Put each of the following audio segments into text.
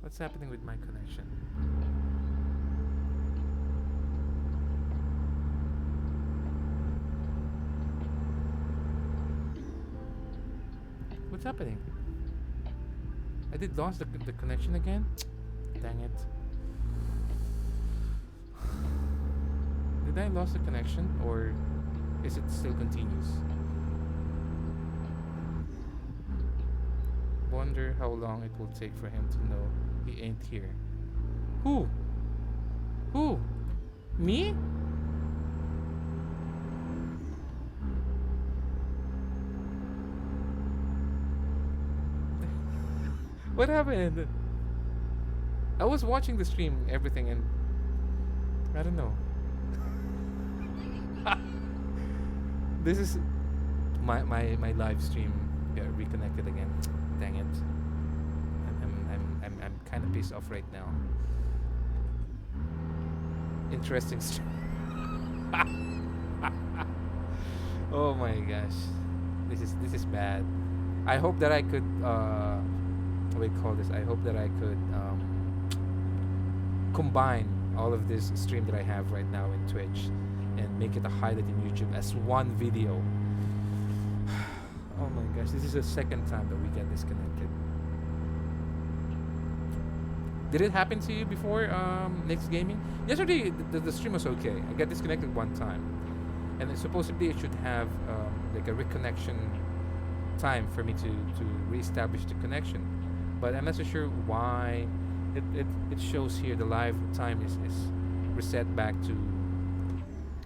What's happening with my connection? What's happening? I did lose the connection again? Dang it. Did I lose the connection or is it still continuous? Wonder how long it will take for him to know he ain't here. Who? Who? Me? What happened? I was watching the stream, everything, and I don't know. This is my live stream. Yeah, reconnected again. Dang it! I'm kind of pissed off right now. Interesting stream. Oh my gosh, this is bad. I hope that I could what do you call this? I hope that I could combine all of this stream that I have right now in Twitch and make it a highlight in YouTube as one video. Oh my gosh, this is the second time that we get disconnected. Did it happen to you before, Next Gaming? Yesterday, the stream was okay. I got disconnected one time. And then supposedly it should have like a reconnection time for me to reestablish the connection. But I'm not so sure why it shows here the live time is reset back to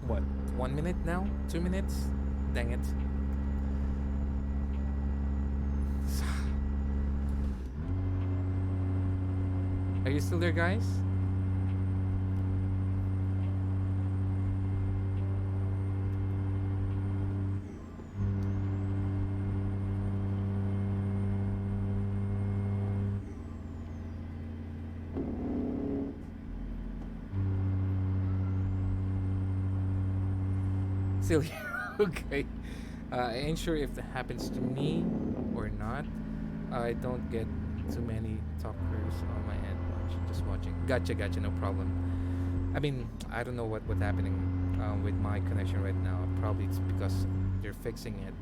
what, 1 minute now? 2 minutes? Dang it. Are you still there, guys? Still here. Okay. I ain't sure if that happens to me or not. I don't get too many talkers on my end. Just watching. Gotcha, no problem. I mean, I don't know what's happening with my connection right now. Probably it's because they're fixing it,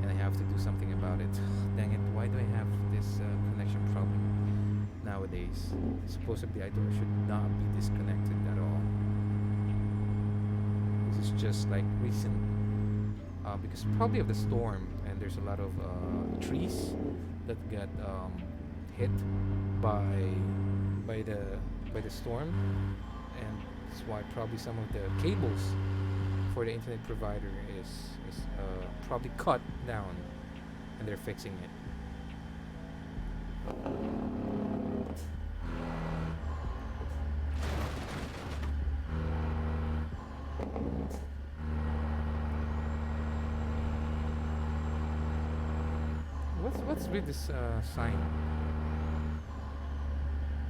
and I have to do something about it. Dang it! Why do I have this connection problem nowadays? Supposedly, I should not be disconnected at all. This is just like recent, because probably of the storm, and there's a lot of trees that got hit by the storm, and that's why probably some of the cables for the internet provider is probably cut down, and they're fixing it. What's with this sign?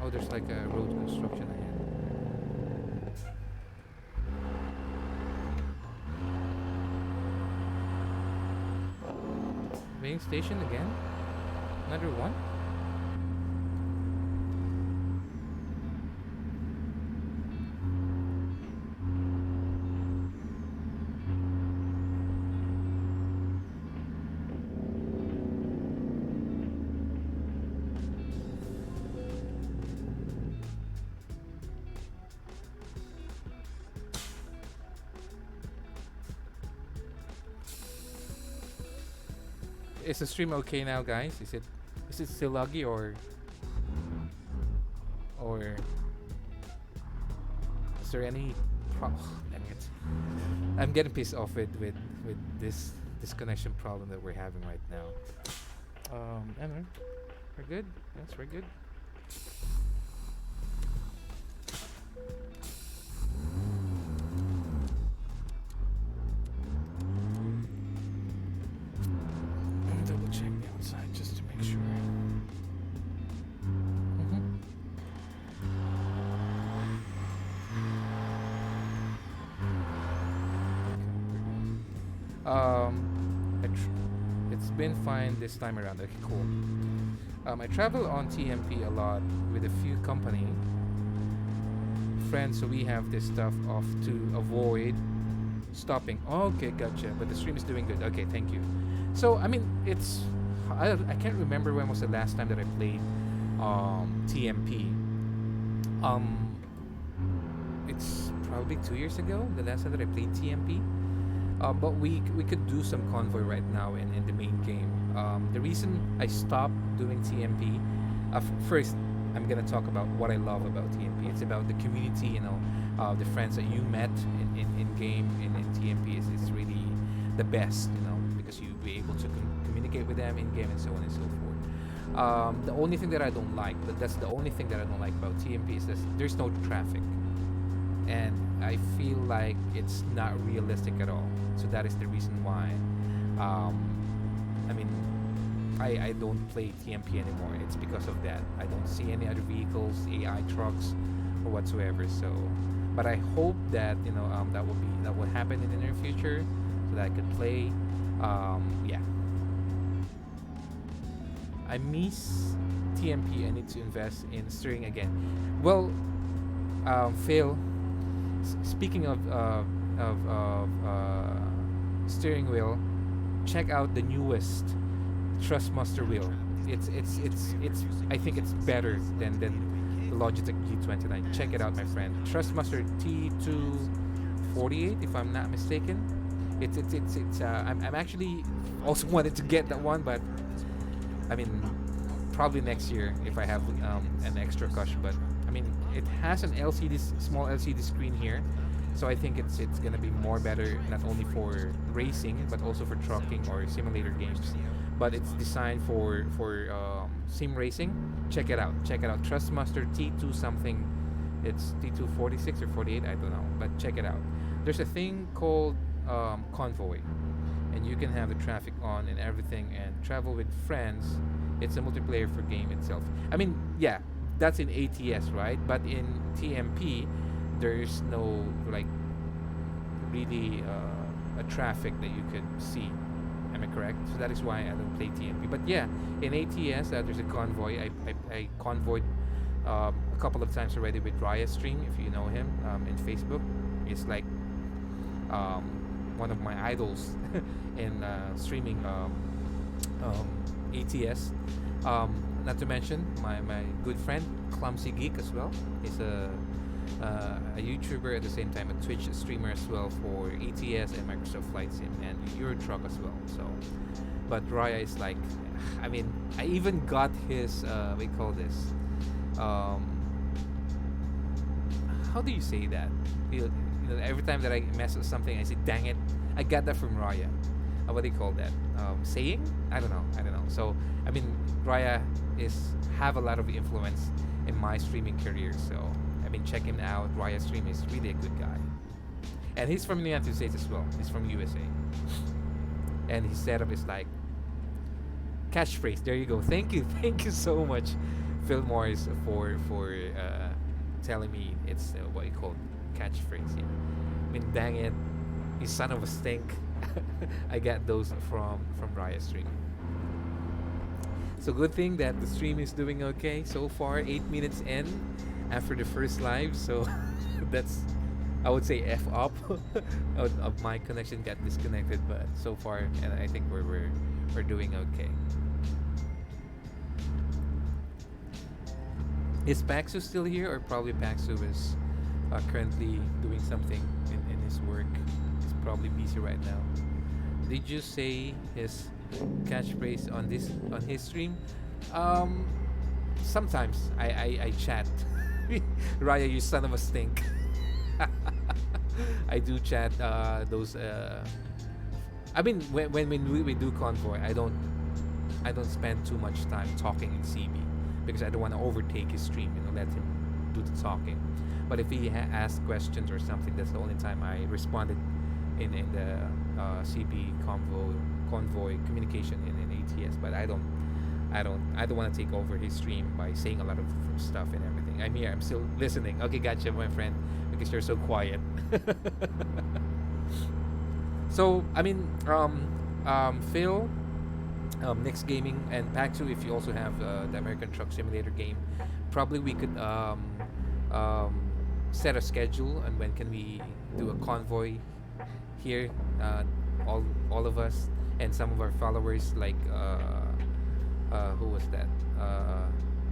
Oh, there's like a road construction ahead. Main station again? Another one? Is the stream okay now, guys? Is it still laggy or is there any problem? Dang it. I'm getting pissed off with this connection problem that we're having right now. Anyway, we're good. Yes, we're good. Double check the outside just to make sure. It's been fine this time around. Okay, cool. I travel on TMP a lot with a few company friends, so we have this stuff off to avoid stopping. Okay, gotcha. But the stream is doing good. Okay, thank you. So I mean, I can't remember when was the last time that I played TMP. Um, it's probably 2 years ago. The last time that I played TMP. But we could do some convoy right now in the main game. The reason I stopped doing TMP, first I'm gonna talk about what I love about TMP. It's about the community, the friends that you met in game in TMP is really the best, because you'll be able to communicate with them in game and so on and so forth. The only thing that I don't like, but that's the only thing that I don't like about TMP is that there's no traffic, and I feel like it's not realistic at all. So that is the reason why. Um, I mean, I don't play TMP anymore. It's because of that. I don't see any other vehicles, AI trucks, or whatsoever. So, but I hope that that will happen in the near future, so that I could play. Yeah, I miss TMP. I need to invest in steering again. Well, Phil, speaking of steering wheel, check out the newest Trustmaster wheel. It's I think it's better than the Logitech G29. Check it out, my friend. Trustmaster T248, if I'm not mistaken. I'm actually also wanted to get that one, but I mean, probably next year if I have an extra cash. But I mean, it has an small LCD screen here, so I think it's gonna be more better, not only for racing but also for trucking or simulator games. But it's designed for sim racing. Check it out. Trustmaster T2 something. It's T246 or 48. I don't know, but check it out. There's a thing called convoy, and you can have the traffic on and everything and travel with friends. It's a multiplayer for game itself. I mean, yeah, that's in ATS, right? But in TMP, there's no like really a traffic that you could see. Am I correct? So that is why I don't play TMP. But yeah, in ATS, there's a convoy. I convoyed a couple of times already with Raya Stream, if you know him, in Facebook. He's like one of my idols in streaming ATS. Not to mention my good friend Clumsy Geek as well. He's a YouTuber, at the same time a Twitch streamer as well for ATS and Microsoft Flight Sim and Euro Truck as well. So, but Raya is like, I mean, I even got his we call this, how do you say that? Every time that I mess with something, I say, "Dang it!" I got that from Raya. What do you call that? Saying? I don't know. So, I mean, Raya have a lot of influence in my streaming career. So, I mean, check him out. Raya Stream is really a good guy, and he's from the United States as well. He's from USA, and his setup is like catchphrase. There you go. Thank you so much, Phil Morris, for telling me it's what you call catchphrase. Yeah. I mean, dang it, you son of a stink. I got those from Raya Stream. So good thing that the stream is doing okay so far. 8 minutes in after the first live, so that's, I would say, F up. Of my connection got disconnected, but so far, and I think we're doing okay. Is Paxu still here, or probably Paxu is currently doing something in his work? He's probably busy right now. Did you say his catchphrase on his stream? Sometimes I chat. Raya, you son of a stink. I do chat those. I mean, when we do convoy, I don't spend too much time talking in CB because I don't want to overtake his stream. Let him do the talking. But if he asks questions or something, that's the only time I responded in the CB convoy communication in ATS. But I don't want to take over his stream by saying a lot of stuff and everything. I'm here. I'm still listening. Okay, gotcha, my friend, because you're so quiet. So I mean, Phil, Nick's Gaming and Pack 2. If you also have the American Truck Simulator game, probably we could um, set a schedule and when can we do a convoy here, uh, all of us and some of our followers, like who was that?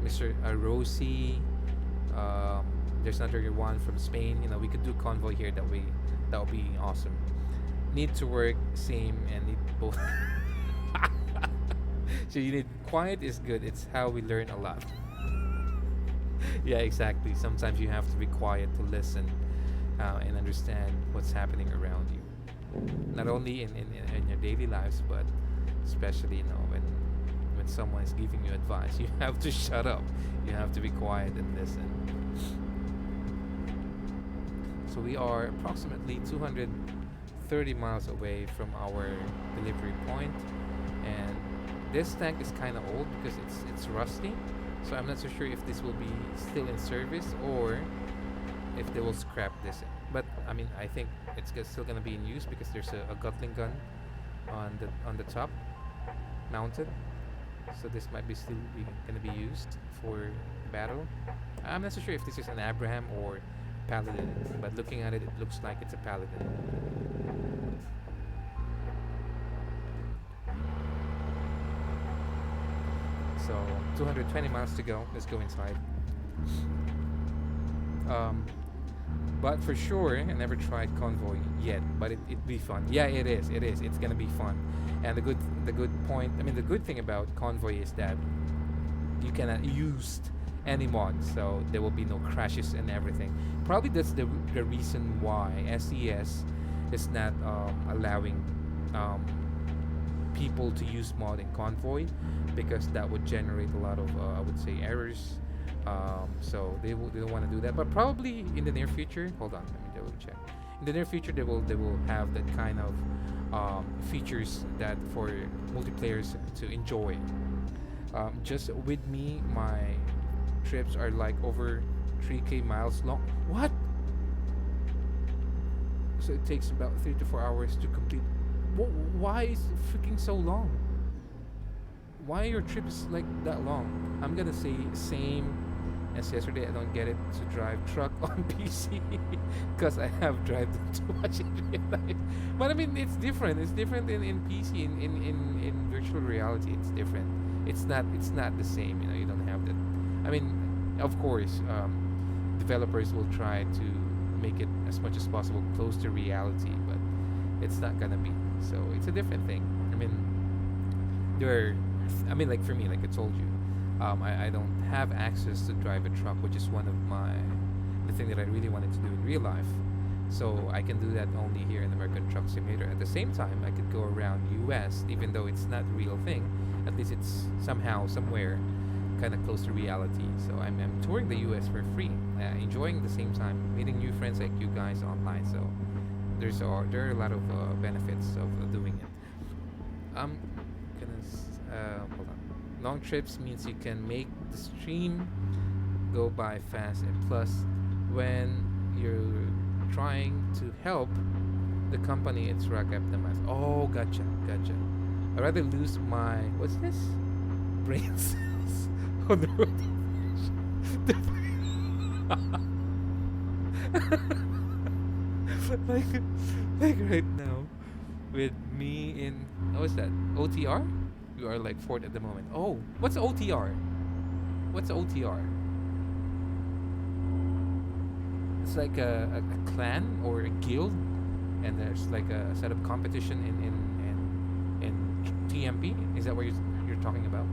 Mr. Rossi. Um, there's another one from Spain. You know, we could do convoy here. That would be awesome. Need to work same and need both. So you need quiet is good. It's how we learn a lot. Yeah, exactly. Sometimes you have to be quiet to listen and understand what's happening around you. Not only in your daily lives, but especially when someone is giving you advice, you have to shut up. You have to be quiet and listen. So we are approximately 230 miles away from our delivery point, and this tank is kind of old because it's rusty. So I'm not so sure if this will be still in service or if they will scrap this. But I mean, I think it's still gonna be in use because there's a Gatling gun on the top mounted. So this might be still gonna be used for battle. I'm not so sure if this is an Abraham or Paladin, but looking at it, it looks like it's a Paladin. So 220 miles to go. Let's go inside. Um, but for sure, I never tried convoy yet, but it'd be fun. Yeah, it is. It is. It's gonna be fun. And the good point. I mean, the good thing about convoy is that you cannot use any mods, so there will be no crashes and everything. Probably that's the reason why SES is not allowing um, people to use mod in convoy, because that would generate a lot of I would say errors. So they don't want to do that. But probably in the near future, hold on, let me double check. In the near future, they will have that kind of features that for multiplayers to enjoy. Just with me, my trips are like over 3k miles long. What? So it takes about 3 to 4 hours to complete. Why is it freaking so long? Why are your trips like that long? I'm gonna say same as yesterday. I don't get it to drive truck on PC because I have driven too much in real life. But I mean, it's different. It's different in PC. In virtual reality, it's different. It's not the same. You know, you don't have that. I mean, of course, developers will try to make it as much as possible close to reality, but it's not gonna be. So it's a different thing. I mean, I mean, like for me, like I told you, I don't have access to drive a truck, which is one of the thing that I really wanted to do in real life. So I can do that only here in American Truck Simulator. At the same time, I could go around US, even though it's not a real thing. At least it's somehow, somewhere, kind of close to reality. So I'm touring the US for free, enjoying at the same time, meeting new friends like you guys online. So there are a lot of benefits of doing it. I'm gonna hold on. Long trips means you can make the stream go by fast, and plus, when you're trying to help the company, it's rack optimized. Oh, gotcha. I'd rather lose my what's this? Brain cells on the road. like right now, with me in what's that? OTR? We are like fourth at the moment. Oh, what's OTR? What's OTR? It's like a clan or a guild, and there's like a set of competition in TMP. Is that what you're talking about?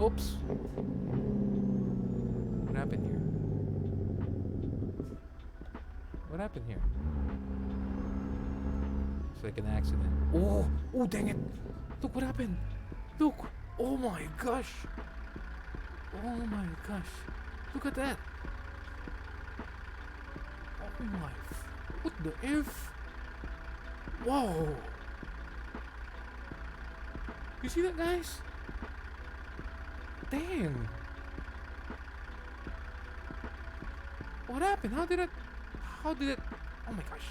Oops. What happened here? What happened here? It's like an accident. Oh, dang it! Look what happened! Look! Oh my gosh! Oh my gosh! Look at that! Oh my! What the F? Whoa! You see that, guys? Damn! What happened? How did it? Oh my gosh!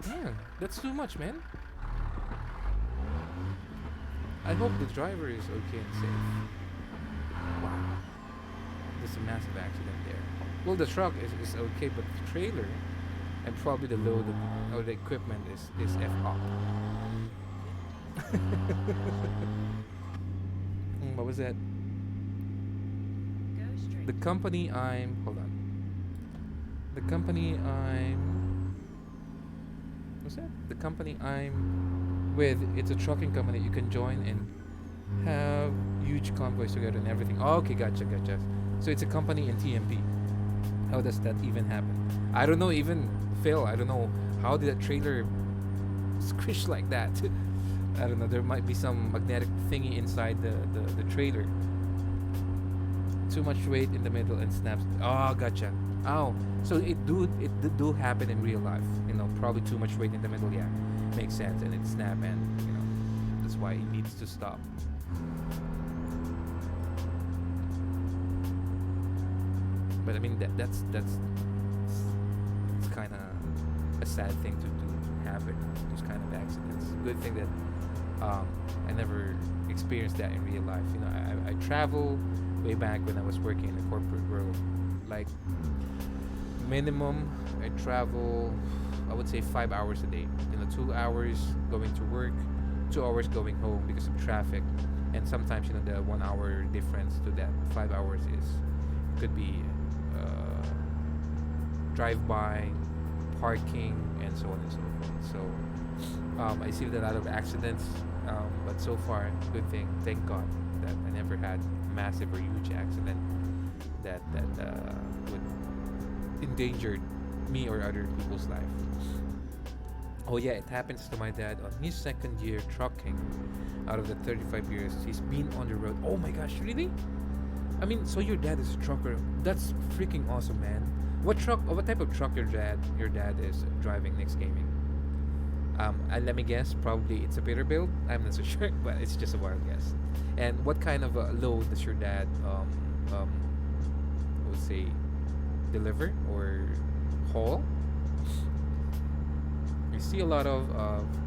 Damn, that's too much, man. I hope the driver is okay and safe. Wow, there's a massive accident there. Well, the truck is okay, but the trailer and probably the load or the equipment is f up. What was that? The company I'm hold on. The company I'm what's that? The company I'm with, it's a trucking company. You can join and have huge convoys together and everything. Oh, okay, gotcha. So it's a company in TMP. How does that even happen? I don't know. Even Phil, I don't know how did that trailer squish like that. I don't know. There might be some magnetic thingy inside the trailer. Too much weight in the middle and snaps. Oh, gotcha. Oh, so it do happen in real life. You know, probably too much weight in the middle. Yeah, makes sense. And it snap, and you know that's why it needs to stop. But I mean that's it's kind of a sad thing to happen. Those kind of accidents. Good thing that I never experienced that in real life. You know, I travel way back when I was working in the corporate world. Like minimum, I travel, I would say 5 hours a day. You know, 2 hours going to work, 2 hours going home because of traffic, and sometimes you know the 1 hour difference to that 5 hours is could be drive by, parking, and so on and so forth. So I see a lot of accidents, but so far, good thing, thank God, that I never had massive or huge accident that would endanger me or other people's life. Oh yeah, it happens to my dad on his second year trucking. Out of the 35 years he's been on the road. Oh my gosh, really? I mean, so your dad is a trucker. That's freaking awesome, man. What truck? What type of truck your dad is driving next gaming? And let me guess. Probably it's a Peterbilt. I'm not so sure, but it's just a wild guess. And what kind of load does your dad I would say deliver or haul? You see a lot of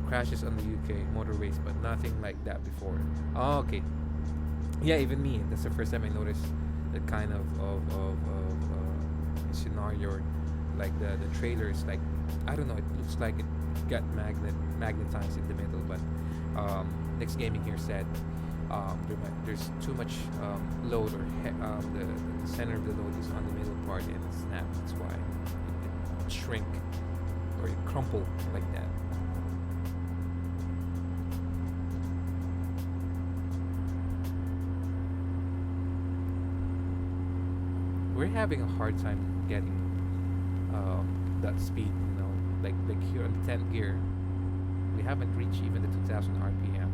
crashes on the UK motorways, but nothing like that before. Oh, okay. Yeah, even me. That's the first time I noticed that kind of scenario. Like the trailer is like, I don't know. It looks like it got magnetized in the middle. But next gaming here said there's too much load, or the center of the load is on the middle part and it snapped. That's why it shrink or it crumple like that. We're having a hard time getting that speed, you know, like here on the 10th gear, we haven't reached even the 2000 RPM.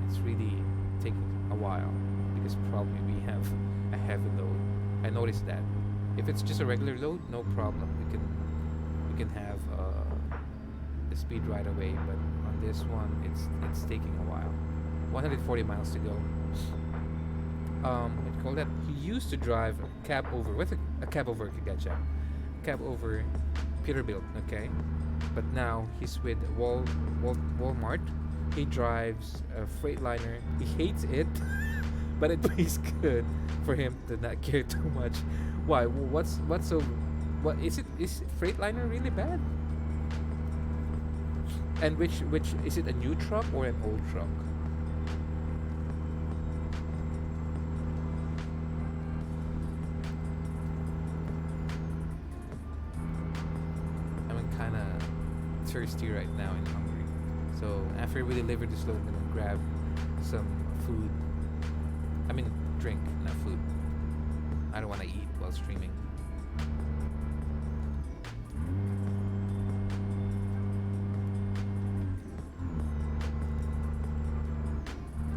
It's really taking a while because probably we have a heavy load. I noticed that. If it's just a regular load, no problem. We can have the speed right away. But on this one, it's taking a while. 140 miles to go. What do you call that? He used to drive a cab over. What's a cab over? Gotcha. Cab over Peterbilt. Okay, but now he's with Walmart. He drives a Freightliner. He hates it, but it pays good for him to not care too much. Why? What's so? What is it? Is Freightliner really bad? And which is it? A new truck or an old truck? I'm kind of thirsty right now and hungry. So after we deliver this load, I'm gonna grab some food. I mean, drink, not food. I don't want to eat while streaming.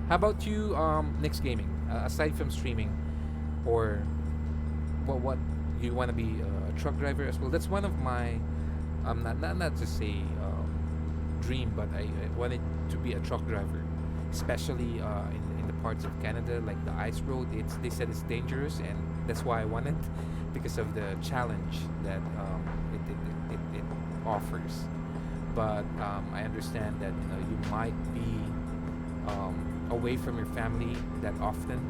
How about you, next gaming? Aside from streaming, or what you want to be a truck driver as well? That's one of my, not to say dream, but I wanted to be a truck driver, especially in the parts of Canada, like the ice road. They said it's dangerous, and that's why I wanted, because of the challenge that it offers. but I understand that you might be away from your family that often.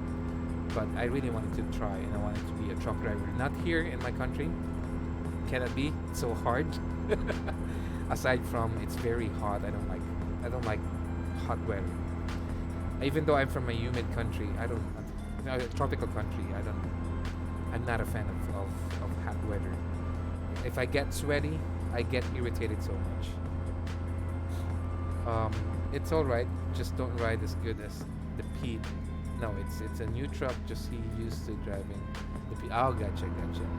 But I really wanted to try, and I wanted to be a truck driver. Not here in my country, cannot be. It's so hard. Aside from it's very hot, I don't like hot weather. Even though I'm from a humid country, I don't a tropical country. I'm not a fan of hot weather. If I get sweaty, I get irritated so much. Um, it's all right. Just don't ride as good as the Pete. No, it's a new truck. Just he used to driving the Pete. Oh, gotcha.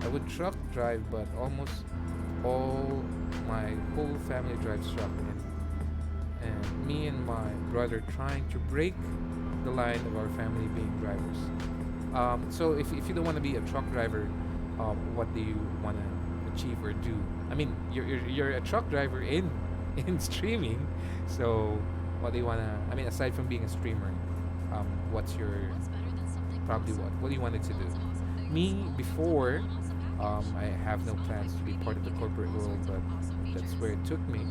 I would truck drive, but almost all my whole family drives truck, and me and my brother trying to break the line of our family being drivers. So if you don't want to be a truck driver, what do you want to achieve or do? I mean, you're a truck driver in in streaming, so what do you wanna? I mean, aside from being a streamer, what's your probably what do you want it to do? Me before, I have no plans to be part of the corporate world, but that's where it took me.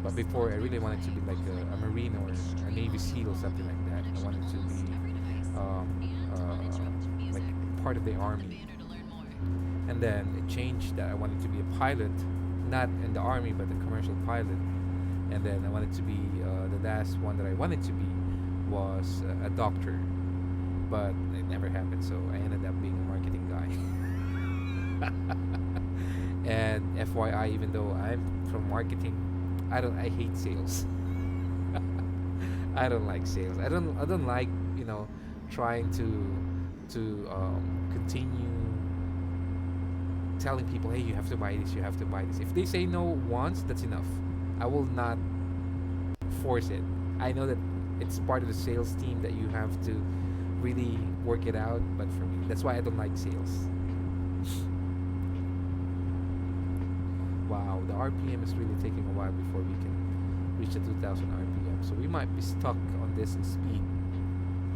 But before, I really wanted to be like a Marine or a Navy SEAL or something like that. I wanted to be like part of the army. And then it changed that I wanted to be a pilot, not in the army, but a commercial pilot. And then I wanted to be the last one that I wanted to be was a doctor, but it never happened. So I ended up being a marketing guy. And FYI, even though I'm from marketing, I hate sales. I don't like sales. I don't like trying to continue telling people, hey, you have to buy this, you have to buy this. If they say no once, that's enough. I will not force it. I know that it's part of the sales team that you have to really work it out, but for me, that's why I don't like sales. Wow, the RPM is really taking a while before we can reach the 2000 RPM. So we might be stuck on this in speed.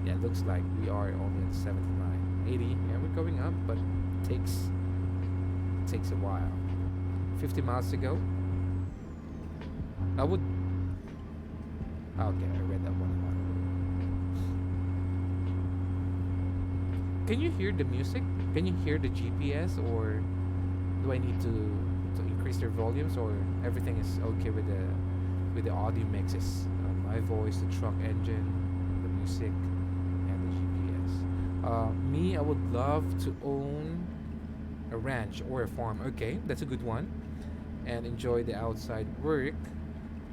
Yeah, it looks like we are only at 79, 80. Yeah, we're going up, but it takes a while. 50 miles to go. I would. Okay, I read that one. Can you hear the music? Can you hear the GPS, or do I need to increase their volumes, or everything is okay with the audio mixes? My voice, the truck engine, the music, and the GPS. Me, I would love to own a ranch or a farm. Okay, that's a good one. And enjoy the outside work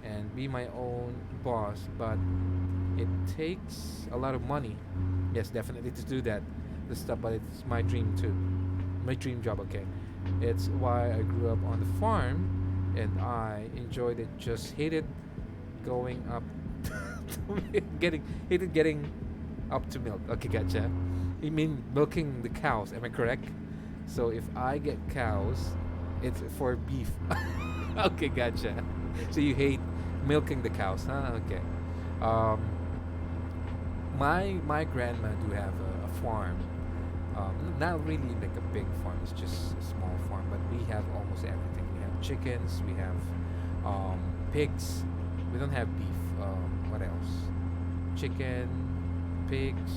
and be my own boss, but it takes a lot of money. Yes, definitely to do that. The stuff, but it's my dream too. My dream job, okay. It's why I grew up on the farm and I enjoyed it. Just hated going up getting up to milk. Okay, gotcha. You mean milking the cows, am I correct? So if I get cows, it's for beef. Okay, gotcha. So you hate milking the cows, huh? Okay. Um, my grandma do have a farm. Not really like a big farm. It's just a small farm, but we have almost everything. We have chickens. We have pigs. We don't have beef. What else? Chicken, pigs,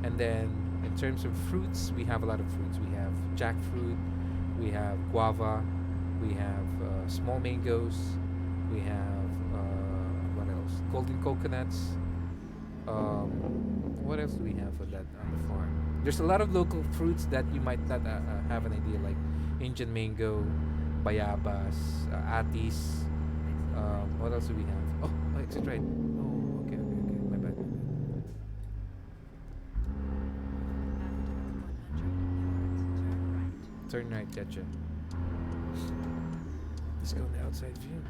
and then in terms of fruits, we have a lot of fruits. We have jackfruit. We have guava. We have small mangoes. We have what else? Golden coconuts. What else do we have for that on the farm? There's a lot of local fruits that you might not have an idea, like Indian mango, bayabas, atis. What else do we have? Oh, exit right. Oh, okay. My bad. Turn right, gotcha. Let's go in the outside view.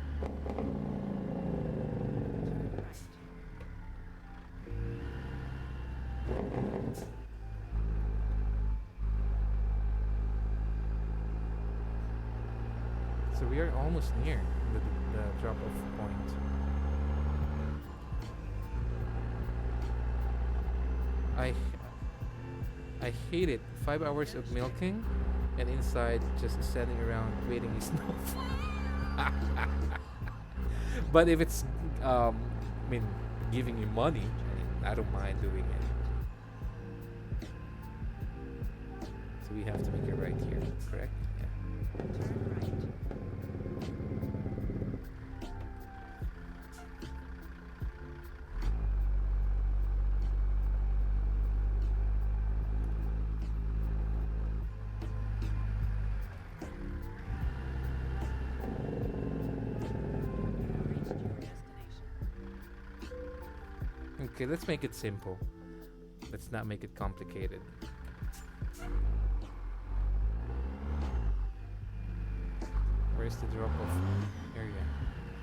So we are almost near the drop-off point. I I hate it. 5 hours of milking, and inside just standing around waiting is no fun. But if it's, I mean, giving you money, I don't mind doing it. So we have to make it right here, correct? Yeah. Okay, let's make it simple. Let's not make it complicated. Where's the drop-off area?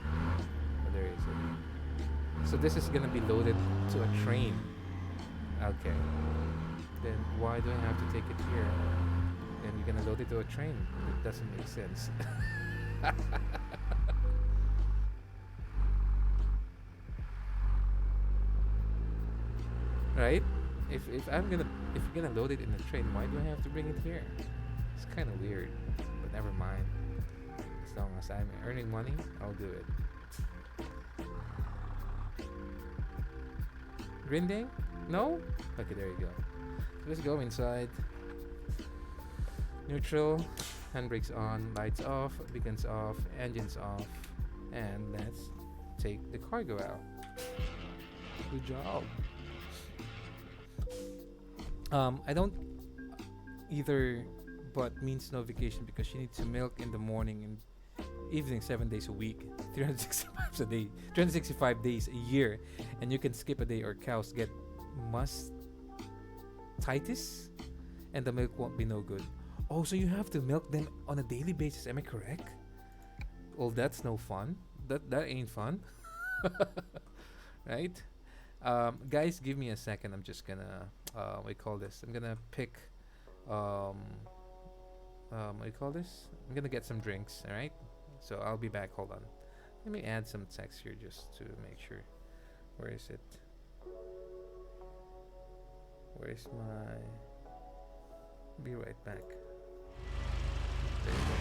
Oh, there is it. So this is gonna be loaded to a train. Okay. Then why do I have to take it here? Then you're gonna load it to a train. It doesn't make sense. Right? If you're gonna load it in a train, why do I have to bring it here? It's kind of weird, but never mind. As long as I'm earning money, I'll do it. Grinding? No? Okay, there you go. Let's go inside. Neutral, handbrakes on, lights off, beacons off, engines off, and let's take the cargo out. Good job. I don't either, but means no vacation because you need to milk in the morning and evening 7 days a week, 365 a day, 365 days a year, and you can skip a day or cows get mastitis, and the milk won't be no good. Oh, so you have to milk them on a daily basis? Am I correct? Well, that's no fun. That ain't fun, right? Guys, give me a second. I'm just gonna what do you call this? I'm gonna pick what do you call this? I'm gonna get some drinks. All right. So I'll be back. Hold on. Let me add some text here just to make sure. Where is it? Where's my? Be right back. There you go.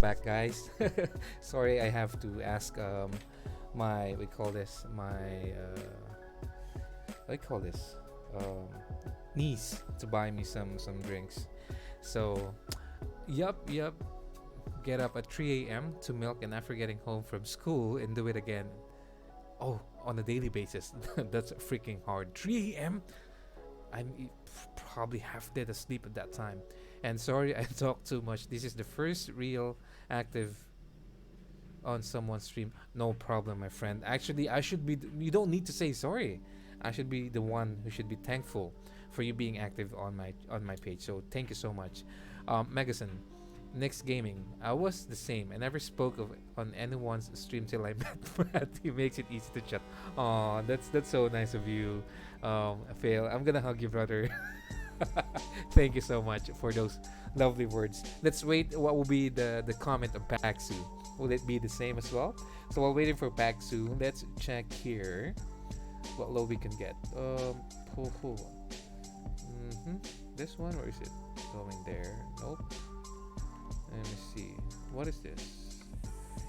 Back, guys. Sorry, I have to ask my we call this my what do you call this niece to buy me some drinks. So yup, get up at 3 a.m. to milk, and after getting home from school and do it again. Oh, on a daily basis. That's freaking hard. 3 a.m. I'm probably half dead asleep at that time. And sorry, I talk too much. This is the first real active on someone's stream. No problem, my friend. Actually, I should be. You don't need to say sorry. I should be the one who should be thankful for you being active on my page. So thank you so much. Megason, Nick's Gaming. I was the same. I never spoke of on anyone's stream till I met Brad. He makes it easy to chat. Aw, that's so nice of you. Phil, I'm gonna hug you, brother. Thank you so much for those lovely words. Let's wait. What will be the comment of Paxu? Will it be the same as well? So while waiting for Paxu, let's check here what low we can get. This one, or is it going there? Nope. Let me see. What is this?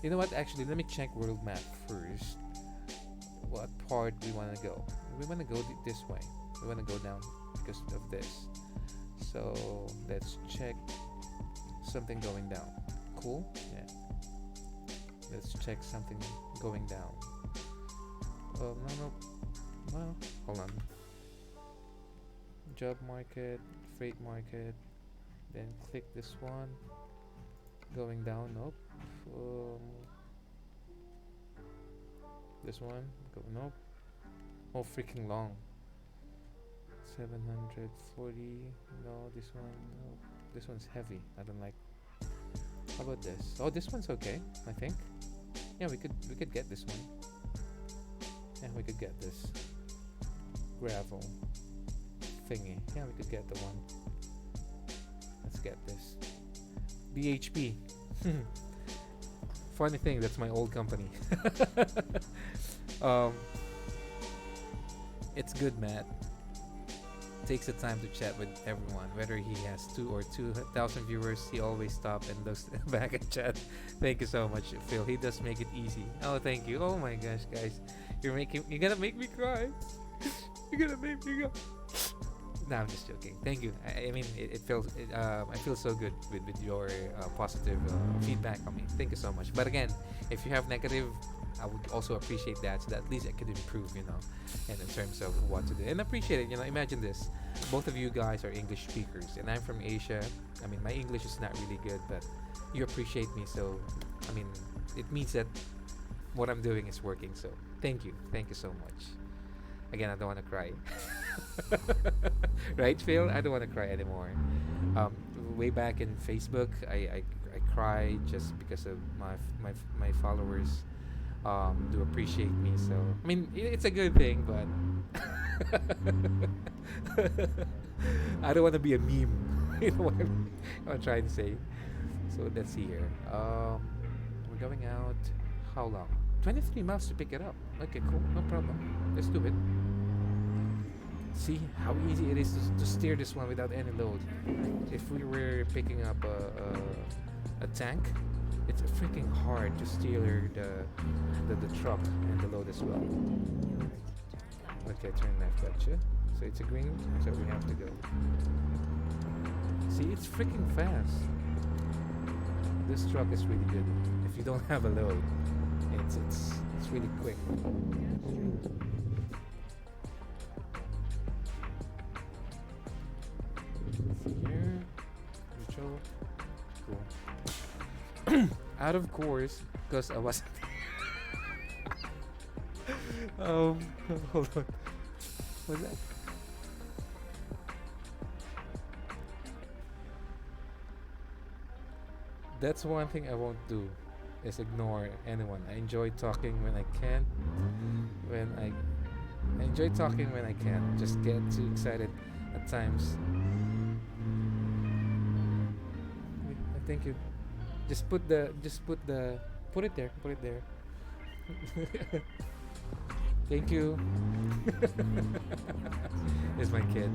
You know what? Actually, let me check world map first. What part we want to go? We want to go this way. We want to go down because of this. So let's check something going down. Cool. Yeah. Let's check something going down. No. Well, hold on. Job market, freight market. Then click this one. Going down, nope. This one, nope. Oh, freaking long. 740. No, this one, nope. This one's heavy. I don't like. How about this? Oh, this one's okay, I think. Yeah, we could get this one. Yeah, we could get this gravel thingy. Yeah, we could get the one. Let's get this. BHP. Funny thing, that's my old company. It's good, Matt. Takes the time to chat with everyone. Whether he has 2 or 2,000 viewers, he always stop and looks back and chat. Thank you so much, Phil. He does make it easy. Oh, thank you. Oh my gosh, guys, you're gonna make me cry. You're gonna make me go. No, I'm just joking. Thank you. I mean, it feels. I feel so good with your positive feedback on me. Thank you so much. But again, if you have negative, I would also appreciate that, so that at least I could improve, and in terms of what to do. And appreciate it. Imagine this: both of you guys are English speakers, and I'm from Asia. I mean, my English is not really good, but you appreciate me, so I mean, it means that what I'm doing is working. So thank you so much. Again, I don't want to cry. Right, Phil? I don't want to cry anymore. Way back in Facebook, I cry just because of my followers do appreciate me. So I mean, it's a good thing, but I don't want to be a meme. You know what I'm trying to say. So let's see here. We're going out. How long? 23 miles to pick it up. Okay, cool. No problem. Let's do it. See how easy it is to steer this one without any load. If we were picking up a tank, it's freaking hard to steer the truck and the load as well. Okay, turn left, gotcha. So it's a green, so we have to go. See, it's freaking fast. This truck is really good. If you don't have a load, it's really quick. Here, neutral, cool. Out of course, because I wasn't. Hold on. What's that? That's one thing I won't do, is ignore anyone. I enjoy talking when I can. I enjoy talking when I can. Just get too excited at times. I think you just put it there. Thank you. It's my kid.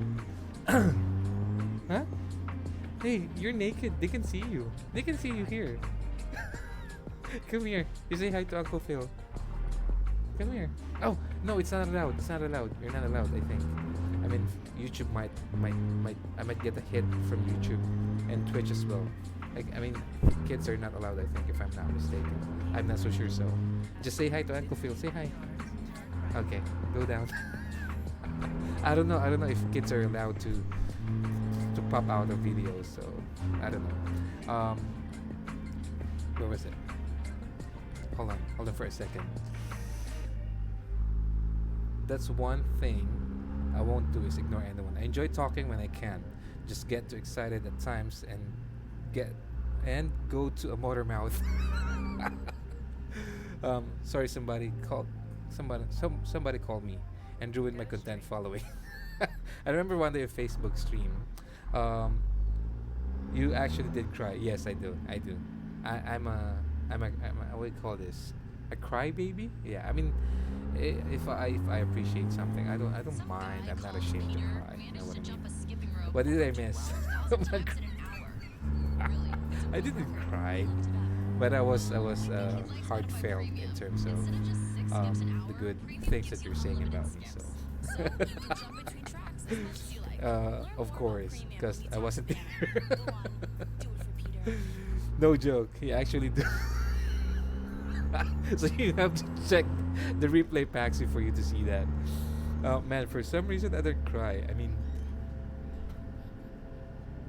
Huh? Hey, you're naked. They can see you. They can see you here. Come here. You say hi to Uncle Phil. Come here. Oh no, it's not allowed. It's not allowed. You're not allowed, I think. I mean, YouTube I might get a hit from YouTube and Twitch as well. I mean, kids are not allowed, I think, if I'm not mistaken. I'm not so sure, so just say hi to Uncle Phil. Say hi. Okay, go down. I don't know if kids are allowed to pop out of videos, so I don't know. Where was it? Hold on for a second. That's one thing I won't do is ignore anyone. I enjoy talking when I can. Just get too excited at times get and go to a motor mouth. Sorry, somebody called me and ruined my content following. I remember one day a Facebook stream. Um, you actually did cry. Yes, I do. I do. I'm a what do you call this? A crybaby? Yeah. I mean, if I appreciate something, I don't mind. I'm not ashamed to cry. You know what I mean? What did I miss? I didn't cry, but I was heartfelt in terms of the good things that you're saying about me. So, of course, because I wasn't there. No joke. He actually do. So you have to check the replay packs for you to see that. Man, for some reason I don't cry. I mean,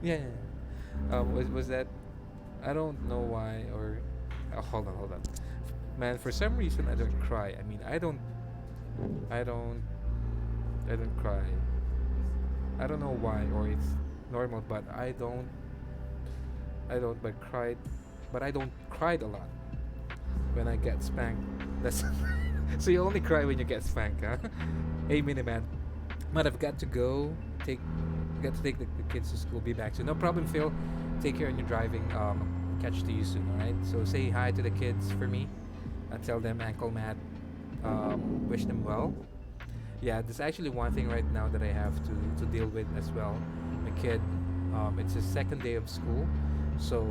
yeah. Was that? I don't know why. Or hold on, hold on. Man, for some reason I don't cry. I mean, I don't, I don't cry. I don't know why, or it's normal, but but cried, but I don't cried a lot when I get spanked. That's so you only cry when you get spanked, huh? Hey, Miniman. But I've got to go. Got to take the kids to school. Be back soon. No problem, Phil. Take care when you're driving. Catch to you soon. All right. So say hi to the kids for me. Tell them Uncle Matt. Wish them well. Yeah, there's actually one thing right now that I have to deal with as well. My kid. It's his second day of school, so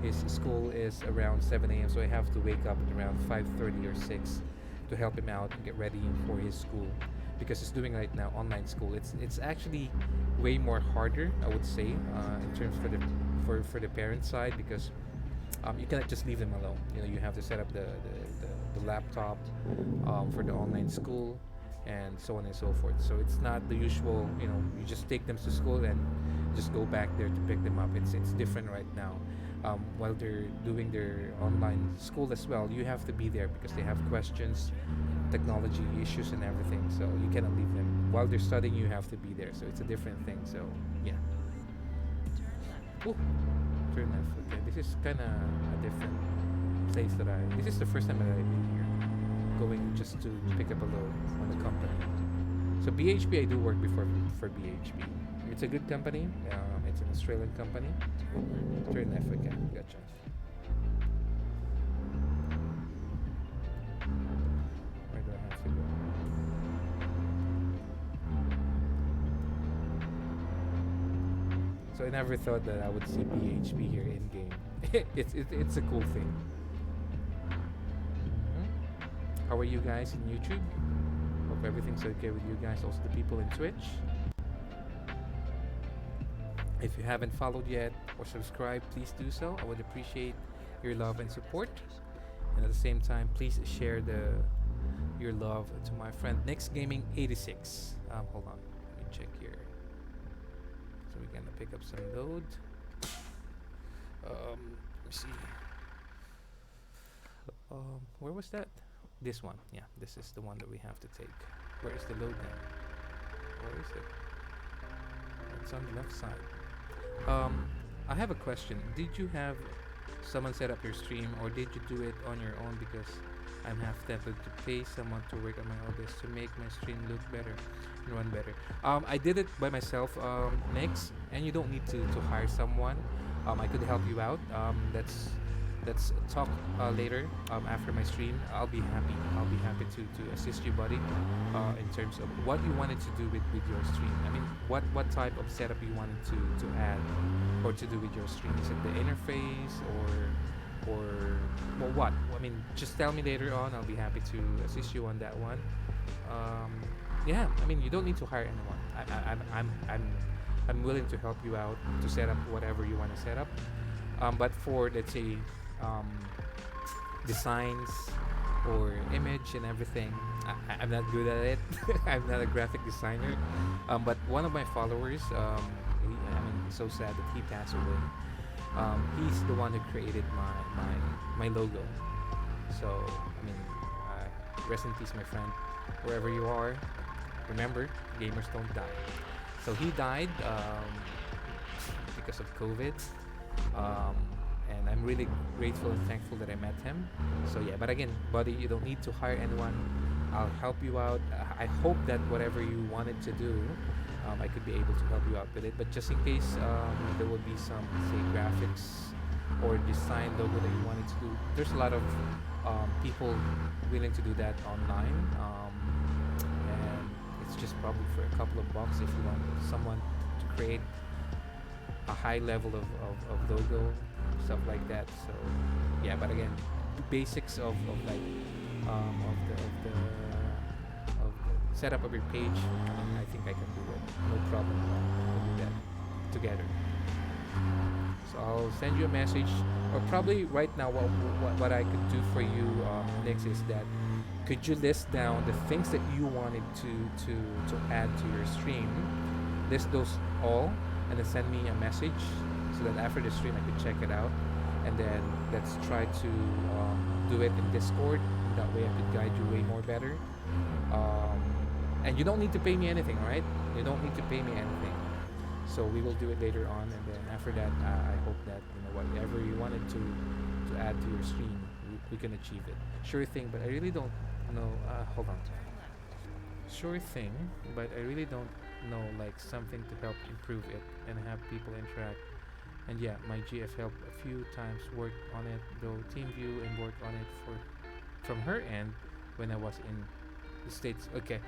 his school is around 7 a.m. So I have to wake up at around 5:30 or 6 to help him out and get ready for his school because he's doing right now online school. It's actually way more harder, I would say, in terms for the parent side because you cannot just leave them alone. You know, you have to set up the laptop for the online school and so on and so forth. So it's not the usual, you know, you just take them to school and just go back there to pick them up. It's different right now. While they're doing their online school as well, you have to be there because they have questions, technology issues, and everything. So you cannot leave them. While they're studying, you have to be there. So it's a different thing. So yeah. Ooh, turn left. Okay, this is kind of a different place that I. This is the first time that I've been here, going just to pick up a load on the company. So BHP, I do work before for BHP. It's a good company. It's an Australian company. Turn left again. Gotcha. Where do I have to go? So I never thought that I would see BHP here in game. It's a cool thing. How are you guys in YouTube? Hope everything's okay with you guys. Also the people in Twitch. If you haven't followed yet or subscribed, please do so. I would appreciate your love and support. And at the same time, please share your love to my friend Nick's Gaming 86. Hold on, let me check here. So we're gonna pick up some load. Let me see. Where was that? This one. Yeah, this is the one that we have to take. Where is the load now? Where is it? It's on the left side. I have a question. Did you have someone set up your stream, or did you do it on your own? Because I'm half tempted to pay someone to work on my OBS to make my stream look better and run better. I did it by myself, Nix, and you don't need to hire someone. I could help you out. Let's talk later after my stream. I'll be happy to assist you, buddy, in terms of what you wanted to do with your stream. I mean, what type of setup you wanted to add or to do with your stream. Is it the interface or well, what? I mean, just tell me later on. I'll be happy to assist you on that one. Yeah, I mean, you don't need to hire anyone. I'm willing to help you out to set up whatever you want to set up. But for, let's say, designs or image and everything, I'm not good at it. I'm not a graphic designer. But one of my followers, it's so sad that he passed away. He's the one who created my logo. So, I mean, rest in peace, my friend, wherever you are. remember, gamers don't die. So he died because of COVID. Um, and I'm really grateful and thankful that I met him. So yeah, but again, buddy, you don't need to hire anyone. I'll help you out. I hope that whatever you wanted to do, I could be able to help you out with it. But just in case there will be some, say, graphics or design logo that you wanted to do, there's a lot of people willing to do that online. And it's just probably for a couple of bucks if you want someone to create a high level of logo, stuff like that. So yeah, but again, the basics of like of the setup of your page, I think I can do it, no problem. We'll do that together. So I'll send you a message, or probably right now what I could do for you next is that could you list down the things that you wanted to add to your stream, list those all, and then send me a message so that after the stream I could check it out, and then let's try to do it in Discord. That way I could guide you way more better. And you don't need to pay me anything, right? You don't need to pay me anything. So we will do it later on, and then after that, I hope that whatever you wanted to add to your stream, we can achieve it. Sure thing, but I really don't know. Hold on. Sure thing, but I really don't know like something to help improve it and have people interact. And yeah, my GF helped a few times work on it, though TeamView and work on it from her end when I was in the States. Okay.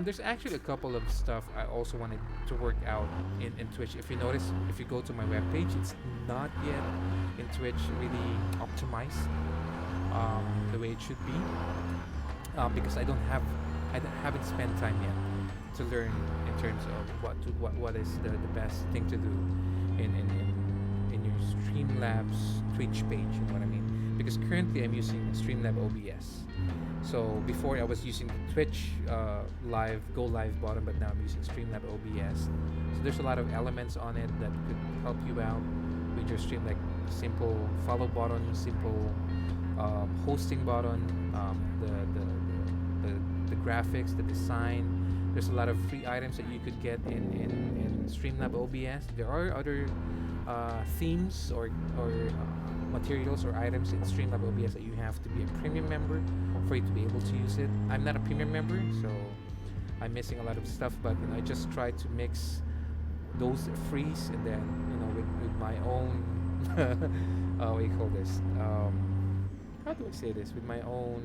There's actually a couple of stuff I also wanted to work out in Twitch. If you notice, if you go to my webpage, it's not yet in Twitch really optimized the way it should be, because I haven't spent time yet to learn in terms of what is the best thing to do in your Streamlabs Twitch page, you know what I mean? Because currently I'm using Streamlab OBS. So before I was using the Twitch live button, but now I'm using Streamlab OBS. So there's a lot of elements on it that could help you out with your stream, like simple follow button, simple hosting button, the graphics, the design. There's a lot of free items that you could get in Streamlab OBS. There are other themes or materials or items in Streamlab OBS that you have to be a premium member for you to be able to use it. I'm not a premium member, so I'm missing a lot of stuff, but I just try to mix those frees and then with my own what do you call this, how do I say this, with my own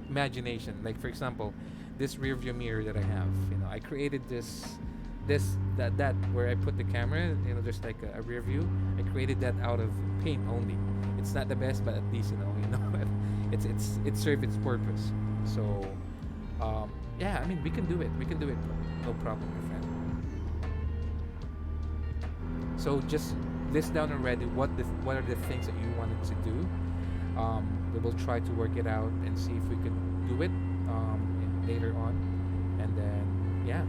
imagination. Like for example, this rear view mirror that I have, I created that where I put the camera, there's like a rear view. I created that out of paint only. It's not the best, but at least it served its purpose. So yeah, I mean, we can do it, no problem, my friend. So just list down already what are the things that you wanted to do. We will try to work it out and see if we can do it later on, and then yeah,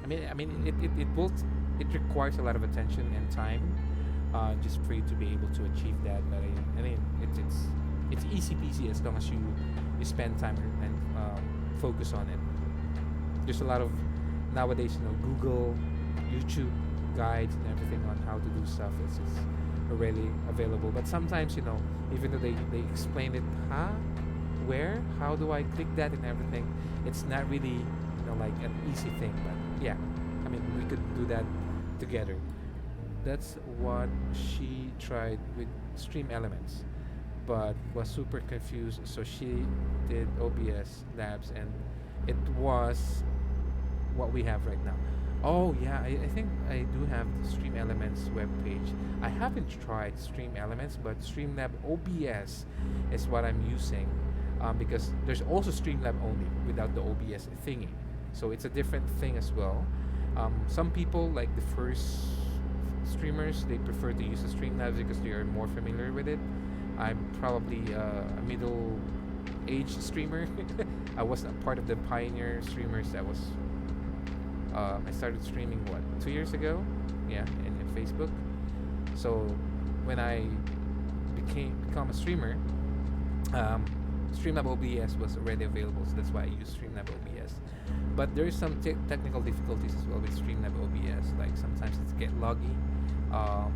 I mean it requires a lot of attention and time just for you to be able to achieve that. But I mean it's easy peasy as long as you spend time and focus on it. There's a lot of nowadays Google, YouTube guides and everything on how to do stuff. It's already available, but sometimes even though they explain it, where, how do I click that and everything, it's not really like an easy thing. But yeah, I mean, we could do that together. That's what she tried with Stream Elements, but was super confused, so she did OBS Labs, and it was what we have right now. Oh yeah, I think I do have the Stream Elements webpage. I haven't tried Stream Elements, but Streamlab OBS is what I'm using, because there's also Streamlab only without the OBS thingy. So it's a different thing as well. Some people, like the first streamers, they prefer to use the Streamlabs because they are more familiar with it. I'm probably a middle-aged streamer. I was a part of the pioneer streamers that was I started streaming 2 years ago, yeah, in Facebook. So when I become a streamer, Streamlab OBS was already available, so that's why I use Streamlab OBS. But there is some technical difficulties as well with Streamlab OBS. Like sometimes it's get loggy, um,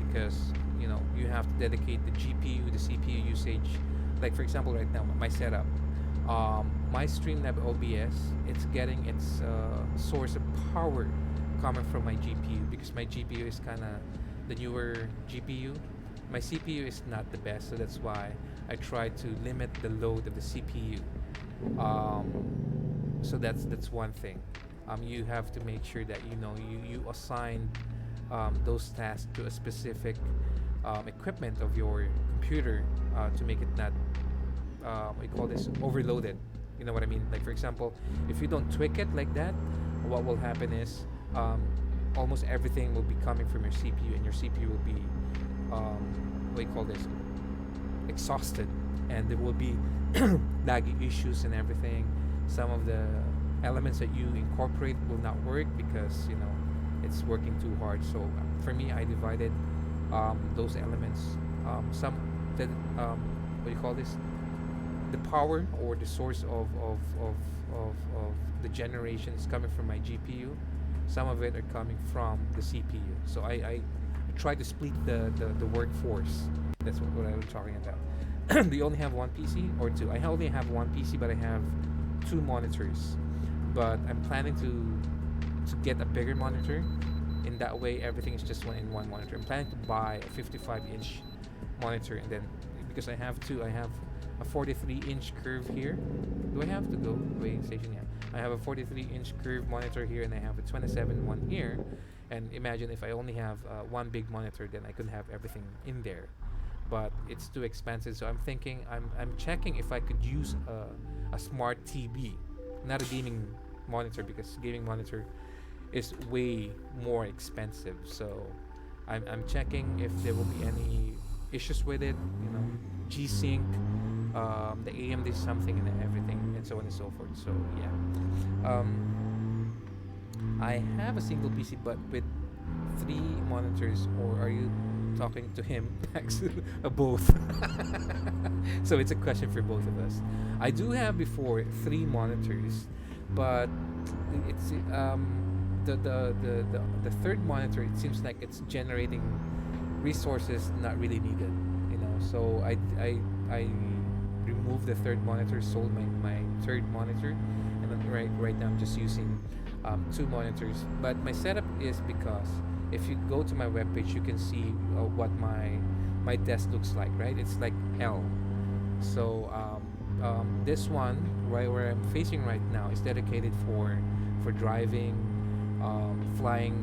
because you have to dedicate the GPU, the CPU usage. Like for example, right now my setup, my Streamlab OBS, it's getting its source of power coming from my GPU, because my GPU is kind of the newer GPU. My CPU is not the best, so that's why I try to limit the load of the CPU. So that's one thing. You have to make sure that you assign those tasks to a specific equipment of your computer, to make it not we call this overloaded. You know what I mean? Like for example, if you don't tweak it like that, what will happen is almost everything will be coming from your CPU, and your CPU will be what do you call this, exhausted, and there will be laggy issues and everything. Some of the elements that you incorporate will not work because it's working too hard. So for me, I divided those elements. Some that what do you call this, the power or the source of the generation is coming from my GPU. Some of it are coming from the CPU. So I try to split the workforce. That's what I was talking about. Do you only have one PC or two? I only have one PC, but I have two monitors. But I'm planning to get a bigger monitor. In that way, everything is just in one monitor. I'm planning to buy a 55-inch monitor, and then because I have two, I have a 43-inch curve here. Do I have to go weighing station? Yeah. I have a 43-inch curve monitor here, and I have a 27 one here. And imagine if I only have one big monitor, then I could have everything in there. But it's too expensive, so I'm thinking, I'm checking if I could use a smart TV, not a gaming monitor, because gaming monitor is way more expensive. So I'm checking if there will be any issues with it, G-Sync, the AMD something and everything, and so on and so forth. So yeah, I have a single PC, but with 3 monitors, or are you talking to him? Both. So it's a question for both of us. I do have before 3 monitors, but it's the third monitor, it seems like it's generating resources not really needed, so I removed the third monitor, sold my third monitor, and then right now I'm just using 2 monitors. But my setup is, because if you go to my webpage, you can see what my desk looks like, right? It's like L. So this one right where I'm facing right now is dedicated for driving, flying,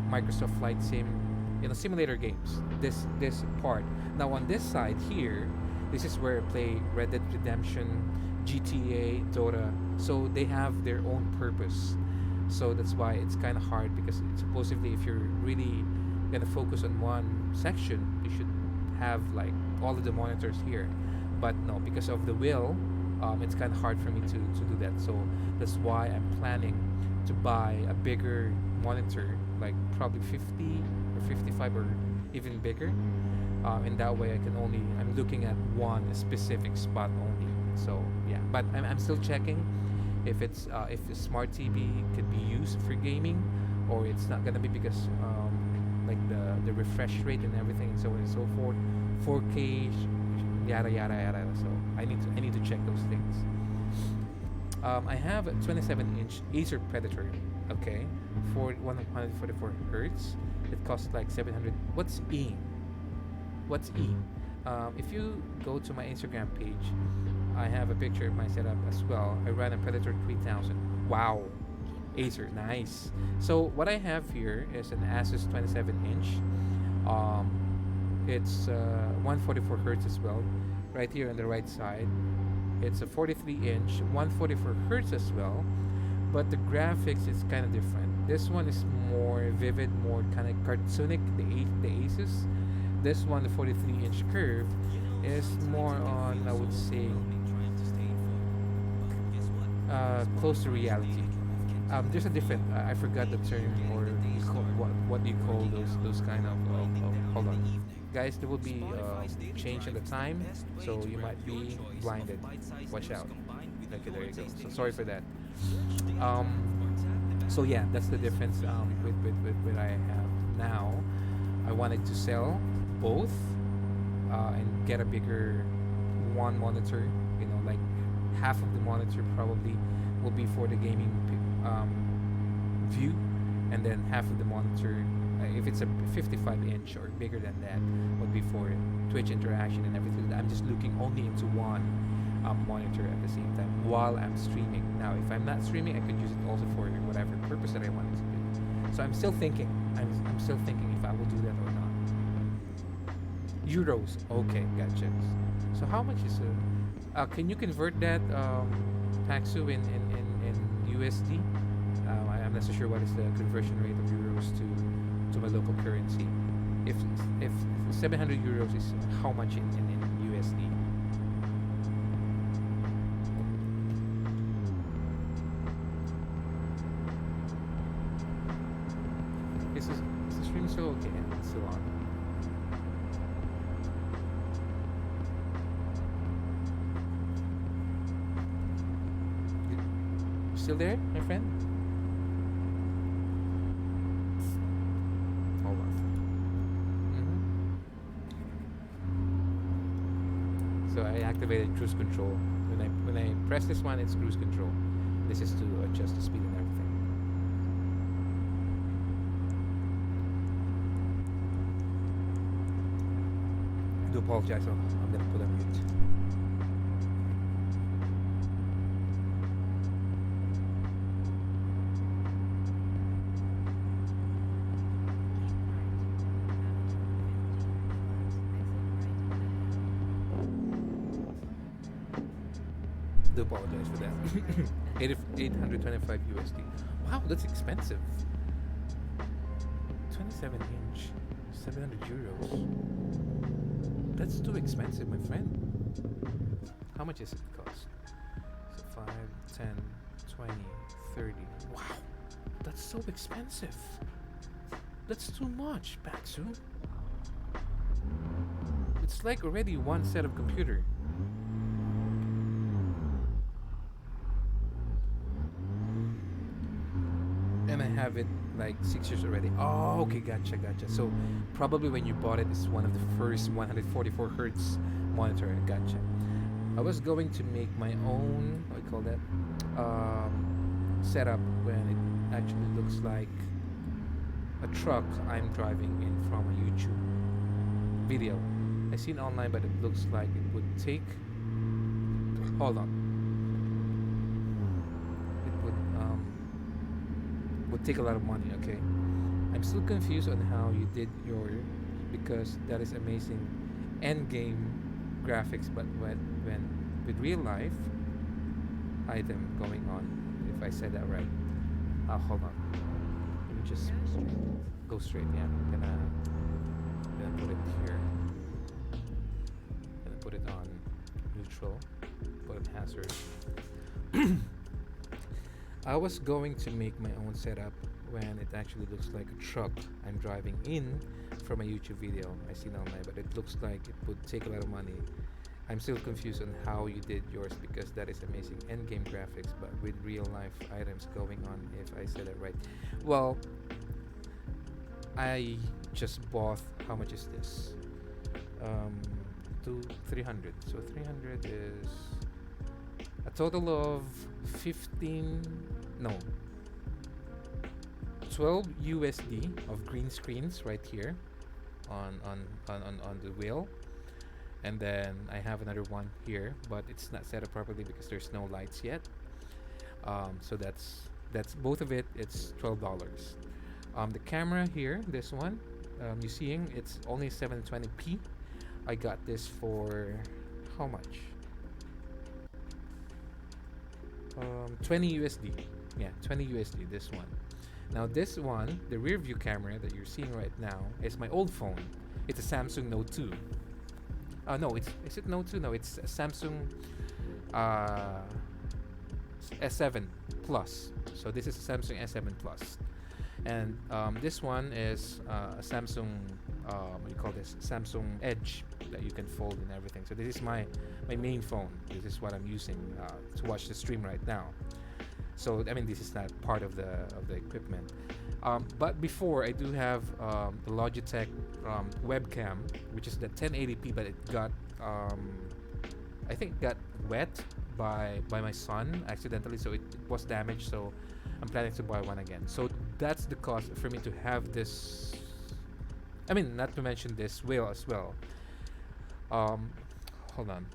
Microsoft Flight Sim, simulator games. This part. Now on this side here, this is where I play Red Dead Redemption, GTA, Dota. So they have their own purpose. So that's why it's kind of hard, because supposedly if you're really gonna focus on one section, you should have like all of the monitors here. But no, because of the will, it's kind of hard for me to do that. So that's why I'm planning to buy a bigger monitor, like probably 50 or 55 or even bigger. And that way I'm looking at one specific spot only. So yeah, but I'm still checking if it's if a smart TV could be used for gaming, or it's not gonna be, because like the refresh rate and everything and so on and so forth, 4K, yada yada yada. So I need to check those things. I have a 27-inch Acer Predator, okay, for 144 hertz. It costs like 700. What's E? If you go to my Instagram page, I have a picture of my setup as well. I run a Predator 3000. Wow, Acer, nice. So what I have here is an Asus 27-inch. It's 144 hertz as well. Right here on the right side, it's a 43-inch, 144 hertz as well. But the graphics is kind of different. This one is more vivid, more kind of cartoonic. The Asus. This one, the 43-inch curve, is more on, I would say, close to reality. There's a different, I forgot the term, or what do you call those kind of hold on. guys, there will be change in the time, so you might be blinded. Watch out. Okay, there you go. So sorry for that. Um, so yeah, that's the difference with what I have now. I wanted to sell both and get a bigger one monitor. You know, like half of the monitor probably will be for the gaming view, and then half of the monitor, if it's a 55-inch or bigger than that, would be for Twitch interaction and everything. I'm just looking only into one monitor at the same time while I'm streaming. Now, if I'm not streaming, I could use it also for whatever purpose that I want it to be. So I'm still thinking. I'm still thinking if I will do that or not. Euros. Okay, gotcha. So how much is it? Can you convert that Paxu in USD? I'm not so sure what is the conversion rate of euros to my local currency. If 700 euros is how much in USD? Is the stream still okay? It's still on. You still there, my friend? Hold on. So I activated cruise control. When I press this one, it's cruise control. This is to adjust the speed and everything. I do apologize. I'm gonna put on mute. Do apologize for that. 825 USD. Wow, that's expensive. 27 inch, 700 euros. That's too expensive, my friend. How much is it cost? So 5, 10, 20, 30. Wow, that's so expensive. That's too much, Paxu. It's like already one set of computer. And I have it like 6 years already. Oh, okay, gotcha. So probably when you bought it, it's one of the first 144 hertz monitor. Gotcha. I was going to make my own, what do you call that, setup when it actually looks like a truck I'm driving in from a YouTube video. I seen online, but it looks like it would take. Hold on. Would take a lot of money. Okay, I'm still confused on how you did your, because that is amazing end game graphics, but when with real life item going on, if I said that right. Hold on, let me just go straight. Yeah, I'm gonna put it here, gonna put it on neutral, put it hazard. I was going to make my own setup when it actually looks like a truck I'm driving in from a YouTube video I seen online, but it looks like it would take a lot of money. I'm still confused on how you did yours, because that is amazing endgame graphics, but with real life items going on, if I said it right. Well, I just bought, how much is this? 300. So 300 is a total of 12 USD of green screens right here on the wheel, and then I have another one here, but it's not set up properly because there's no lights yet. So that's both of it. It's $12. The camera here, this one, you seeing it's only 720p. I got this for how much? 20 USD. Yeah, 20 USD, this one. Now this one, the rear view camera that you're seeing right now, is my old phone. It's a Samsung Note 2. No, is it Note 2? No, it's a Samsung S7 Plus. So this is a Samsung S7 Plus. And this one is a Samsung what do you call this, Samsung Edge that you can fold and everything. So this is my main phone. This is what I'm using to watch the stream right now. So I mean, this is not part of the equipment. But before, I do have the Logitech webcam, which is the 1080p, but it got I think got wet by my son accidentally, so it was damaged. So I'm planning to buy one again. So that's the cost for me to have this. I mean, not to mention this wheel as well. Um, Hold on.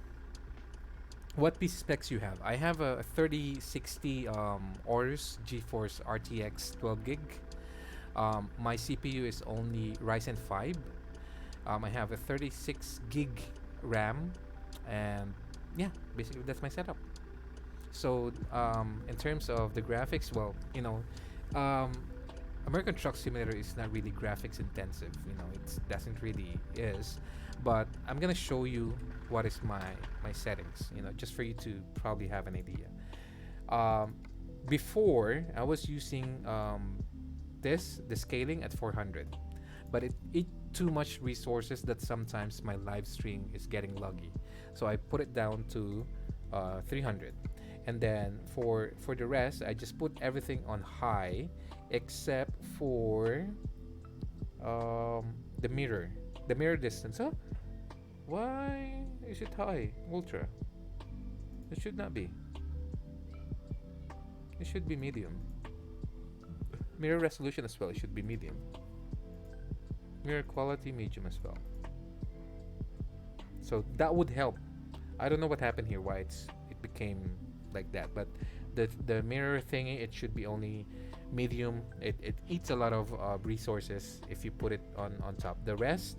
What PC specs you have? I have a 3060 Aorus GeForce RTX 12 gig. My CPU is only Ryzen 5. I have a 36 gig RAM, and yeah, basically that's my setup. So in terms of the graphics, well, um, American Truck Simulator is not really graphics intensive. It doesn't really is, but I'm gonna show you what is my settings. Just for you to probably have an idea. Um, Before I was using the scaling at 400, but it ate too much resources that sometimes my live stream is getting laggy. So I put it down to 300, and then for the rest, I just put everything on high except for the mirror distance. Huh? Why is it high? Ultra. It should not be. It should be medium. Mirror resolution as well. It should be medium. Mirror quality medium as well. So that would help. I don't know what happened here. Why it became like that. But the mirror thingy, it should be only medium. It eats a lot of resources if you put it on top. The rest,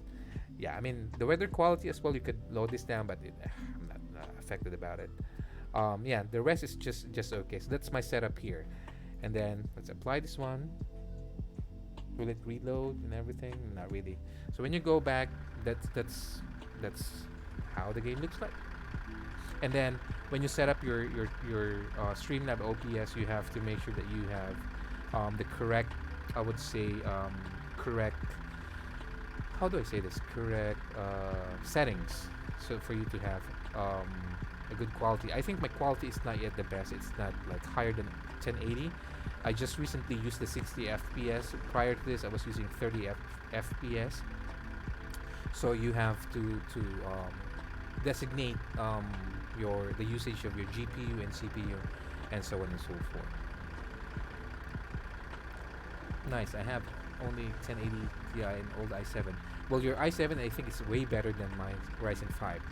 yeah, I mean the weather quality as well. You could load this down, but I'm not affected about it. Yeah, the rest is just okay. So that's my setup here, and then let's apply this one. Will it reload and everything? Not really. So when you go back, that's how the game looks like. And then when you set up your Streamlab OPS, you have to make sure that you have the correct, I would say, correct. How do I say this? Correct settings, so for you to have a good quality. I think my quality is not yet the best. It's not like higher than 1080. I just recently used the 60 FPS. Prior to this, I was using 30 FPS. So you have to designate the usage of your GPU and CPU, and so on and so forth. Nice. I have only 1080 Ti and old i7. Well, your i7 I think is way better than my Ryzen 5.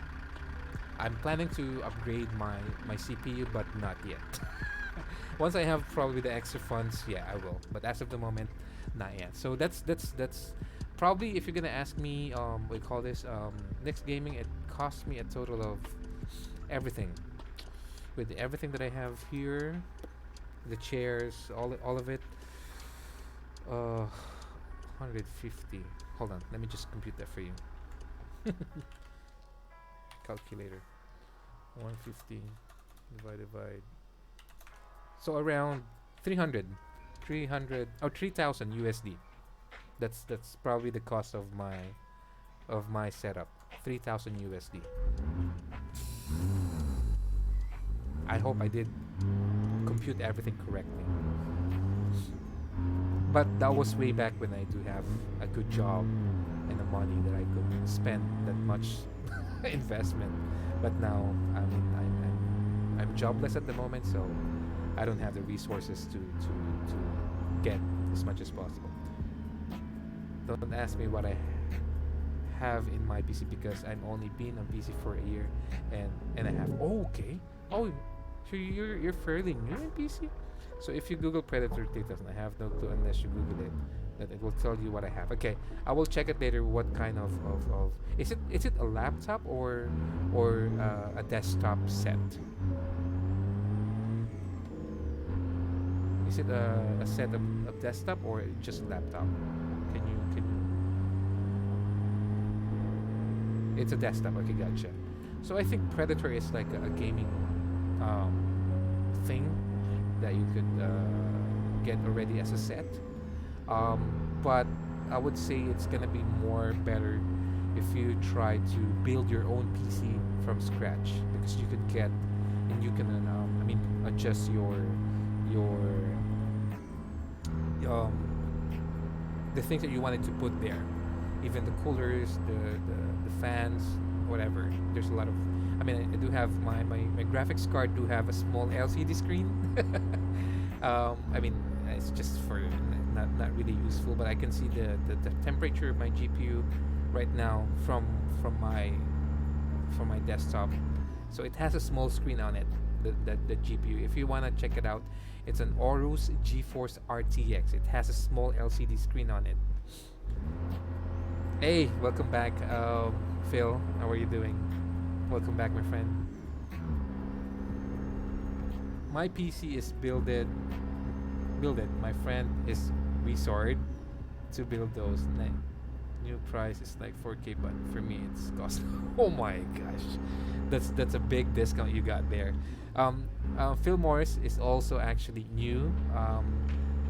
I'm planning to upgrade my CPU, but not yet. Once I have probably the extra funds, yeah, I will. But as of the moment, not yet. So that's probably, if you're gonna ask me, what do you call this? Next gaming, it cost me a total of everything. With everything that I have here, the chairs, all of it, 150. Hold on, let me just compute that for you. Calculator. 150 divided by, so around 300 or 3,000 USD. That's probably the cost of my setup. 3,000 USD. I hope I did compute everything correctly. But that was way back when I do have a good job and the money that I could spend that much investment. But now, I mean, I'm jobless at the moment, so I don't have the resources to get as much as possible. Don't ask me what I have in my PC because I'm only been on PC for a year and a half. Oh, okay. Oh, so you're fairly new in PC. So if you Google Predator 3000, I have no clue unless you Google it, that it will tell you what I have. Okay, I will check it later. What kind of is it a laptop or a desktop set? Is it a set of desktop or just a laptop? Can you It's a desktop. Okay, gotcha. So I think Predator is like a gaming thing that you could get already as a set. But I would say it's gonna be more better if you try to build your own PC from scratch, because you could get and you can adjust your um, the things that you wanted to put there, even the coolers, the fans, whatever. There's a lot of, I do have my graphics card do have a small LCD screen. It's just for not really useful, but I can see the temperature of my GPU right now from my desktop. So it has a small screen on it, the GPU. If you want to check it out, it's an Aorus GeForce RTX. It has a small LCD screen on it. Hey, welcome back, Phil. How are you doing? Welcome back, my friend. My PC is builded. My friend is resort to build those. New price is like 4K, but for me it's cost. Oh my gosh, that's a big discount you got there. Phil Morris is also actually new.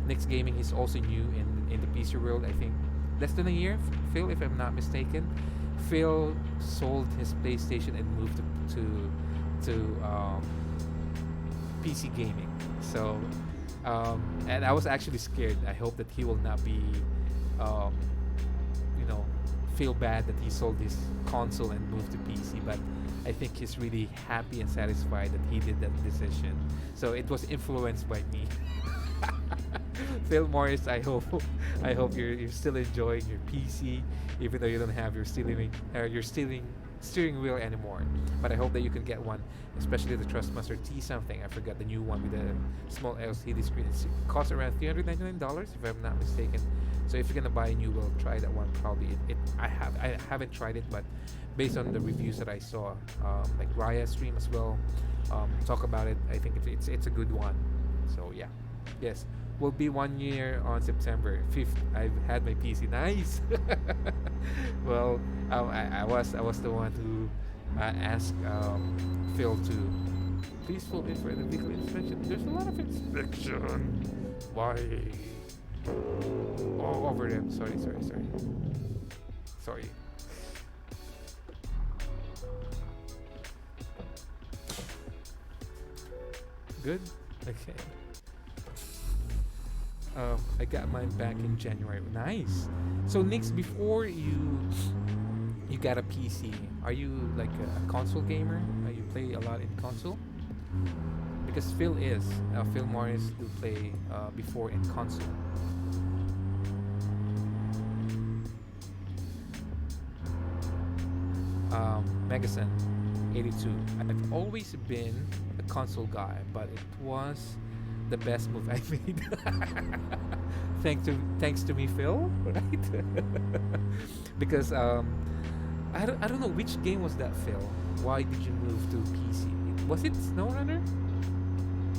Nick's Gaming is also new in the PC world. I think less than a year, Phil, if I'm not mistaken. Phil sold his PlayStation and moved to PC gaming. So, and I was actually scared. I hope that he will not be, feel bad that he sold his console and moved to PC. But I think he's really happy and satisfied that he did that decision. So it was influenced by me. Phil Morris, I hope you're still enjoying your PC, even though you don't have your steering wheel anymore. But I hope that you can get one, especially the Trustmaster T something. I forgot the new one with a small LCD screen. It costs around $399 if I'm not mistaken. So if you're gonna buy a new, we'll try that one probably. I haven't tried it, but based on the reviews that I saw, like Raya stream as well, talk about it. I think it's a good one. So yeah, yes. Will be 1 year on September 5th. I've had my PC. Nice. Well, I was the one who asked Phil to please fill in for the vehicle inspection. There's a lot of inspection. Why? Oh, over there. Sorry. Good. Okay. I got mine back in January. Nice. So Nix, before you got a PC, are you like a console gamer? You play a lot in console? Because Phil Morris do play before in console. Megason 82. I've always been a console guy, but it was the best move I made. thanks to me, Phil, right? Because I don't know which game was that, Phil. Why did you move to PC? Was it SnowRunner?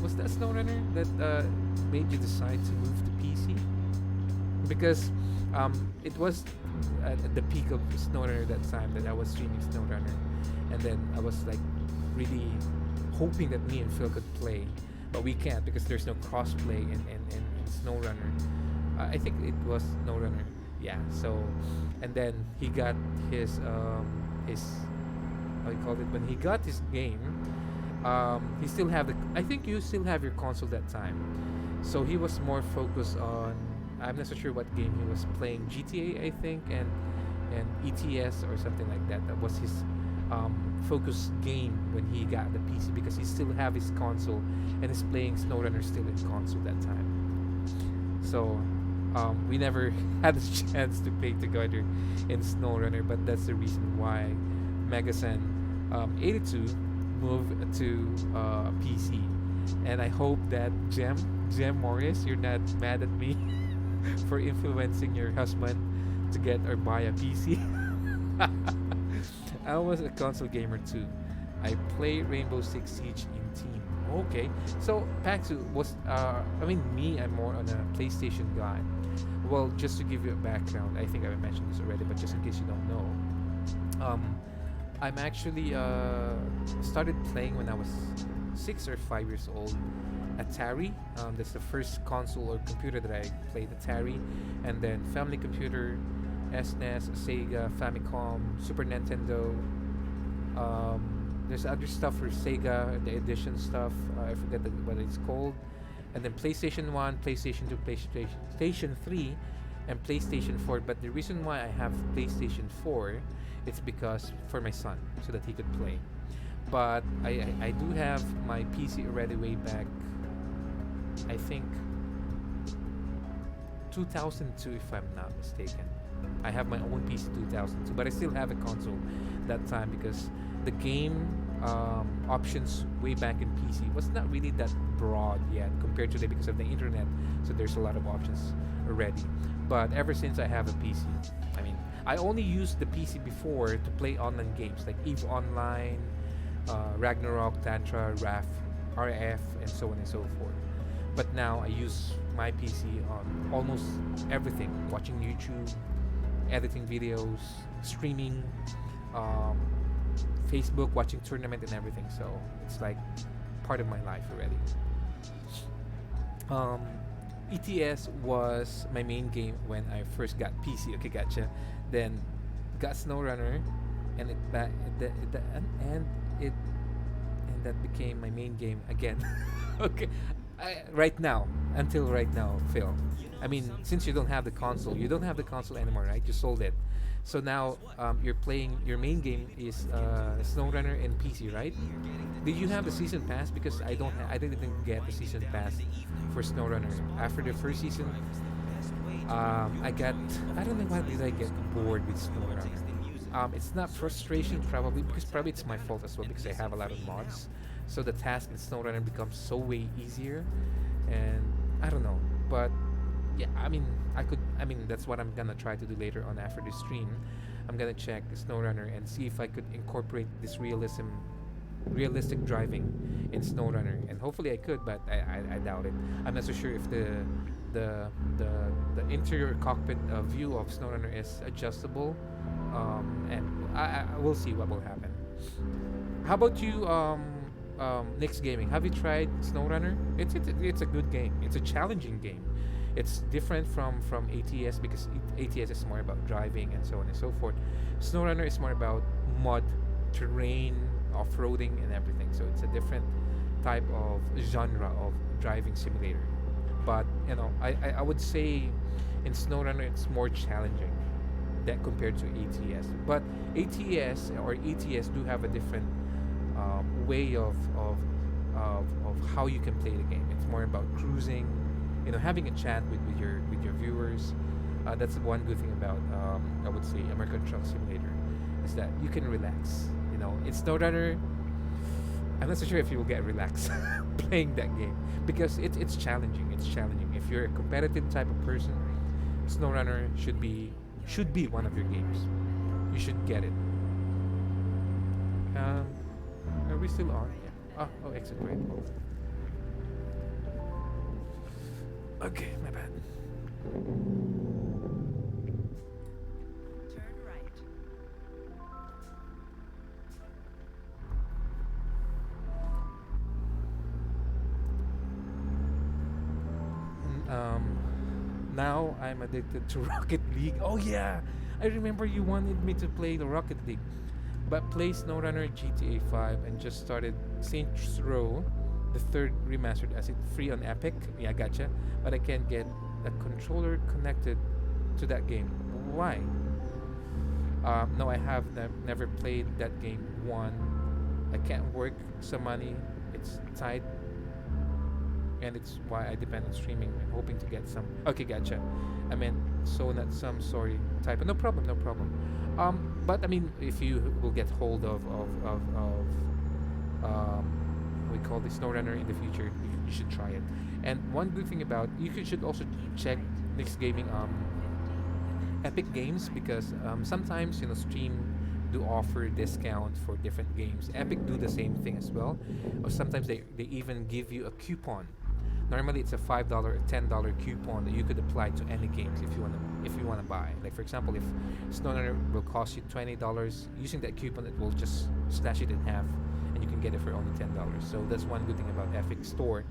Was that SnowRunner that made you decide to move to PC? Because it was at the peak of SnowRunner that time that I was streaming SnowRunner, and then I was like really hoping that me and Phil could play. But we can't because there's no crossplay in SnowRunner. I think it was SnowRunner. Yeah. So, and then he got his how you call it, when he got his game. He still have I think you still have your console that time. So he was more focused on. I'm not so sure what game he was playing. GTA, I think, and ETS or something like that. That was his focus game when he got the PC, because he still have his console and is playing SnowRunner still in console that time. So we never had a chance to play together in SnowRunner, but that's the reason why Megasan 82 moved to PC. And I hope that Gem Morris, you're not mad at me for influencing your husband to get or buy a PC. I was a console gamer too. I played Rainbow Six Siege in Team. Okay, so Paxu was me, I'm more on a PlayStation guy. Well, just to give you a background, I think I mentioned this already, but just in case you don't know, I'm actually started playing when I was 6 or 5 years old Atari. That's the first console or computer that I played, Atari. And then family computer, SNES, Sega, Famicom, Super Nintendo. There's other stuff for Sega, the edition stuff. I forget what it's called. And then PlayStation 1, PlayStation 2, PlayStation 3, and PlayStation 4. But the reason why I have PlayStation 4, it's because for my son, so that he could play. But I do have my PC already way back, I think 2002 if I'm not mistaken. I have my own PC 2002, but I still have a console that time because the game options way back in PC was not really that broad yet compared to today because of the internet. So there's a lot of options already. But ever since I have a PC, I mean, I only used the PC before to play online games like EVE Online, Ragnarok, Tantra, RF, and so on and so forth. But now I use my PC on almost everything: watching YouTube, editing videos, streaming, Facebook, watching tournament and everything. So it's like part of my life already. ETS was my main game when I first got PC. Okay, gotcha. Then got SnowRunner, and that became my main game again. Okay, right now, until right now, Phil. I mean, since you don't have the console, anymore, right? You sold it. So now you're playing. Your main game is SnowRunner and PC, right? Did you have the season pass? Because I didn't get the season pass for SnowRunner. After the first season, I don't know why did I get bored with SnowRunner. It's not frustration probably because probably it's my fault as well because I have a lot of mods. So the task in SnowRunner becomes so way easier, and I don't know, but yeah, I mean that's what I'm gonna try to do later on after this stream. I'm gonna check SnowRunner and see if I could incorporate this realistic driving in SnowRunner, and hopefully I could, but I doubt it. I'm not so sure if the interior cockpit view of SnowRunner is adjustable, and I will see what will happen. How about you, Nick's Gaming? Have you tried SnowRunner? It's a good game. It's a challenging game. It's different from ATS because ATS is more about driving and so on and so forth. SnowRunner is more about mud, terrain, off-roading, and everything. So it's a different type of genre of driving simulator. But I would say in SnowRunner it's more challenging that compared to ATS. But ATS or ETS do have a different way of how you can play the game. It's more about cruising, having a chat with your viewers. That's one good thing about I would say American Truck Simulator is that you can relax. In SnowRunner, I'm not so sure if you will get relaxed playing that game because it's challenging. It's challenging. If you're a competitive type of person, SnowRunner should be one of your games. You should get it. Are we still on? Yeah. Oh, exit great. Okay, my bad. Turn right. Now I'm addicted to Rocket League. Oh yeah, I remember you wanted me to play the Rocket League, but play SnowRunner GTA 5 and just started Saints Row, the third remastered, as it free on Epic. Yeah, gotcha. But I can't get a controller connected to that game. Why? No, I have never played that game. One, I can't work some money. It's tight. And it's why I depend on streaming and hoping to get some. Okay, gotcha. I meant so not some. Sorry, type. No problem. But I mean, if you will get hold of we call the SnowRunner in the future, you should try it. And one good thing about should also check Nick's Gaming Epic Games because sometimes Steam do offer discount for different games. Epic do the same thing as well, or sometimes they even give you a coupon. Normally it's a $5 or $10 coupon that you could apply to any games if you wanna buy. Like for example, if SnowRunner will cost you $20, using that coupon it will just slash it in half, and and you can get it for only $10. So that's one good thing about Epic Store.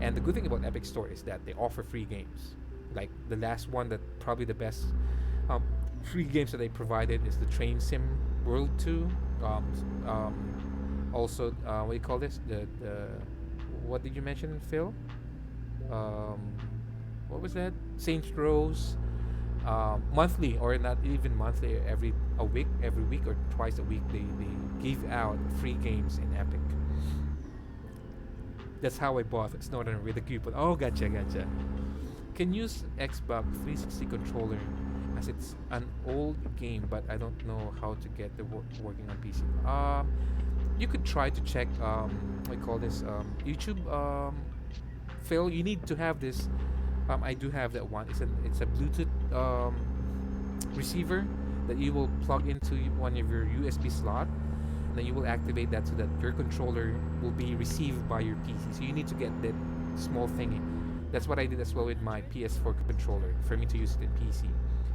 And the good thing about Epic Store is that they offer free games. Like the last one, that probably the best um, free games that they provided is the Train Sim World 2. Um, Also, what do you call this? The what did you mention, Phil? Um, what was that? Saints Rose. Monthly, or not even monthly, every week or twice a week, they give out free games in Epic. That's how I bought Snowrunner with the coupon. Oh, gotcha. Can use Xbox 360 controller as it's an old game, but I don't know how to get the working on PC. You could try to check what do you call this, YouTube. Phil, you need to have this. I do have that one. It's a Bluetooth receiver that you will plug into one of your USB slot, and then you will activate that so that your controller will be received by your PC. So you need to get that small thingy. That's what I did as well with my PS4 controller for me to use it in PC.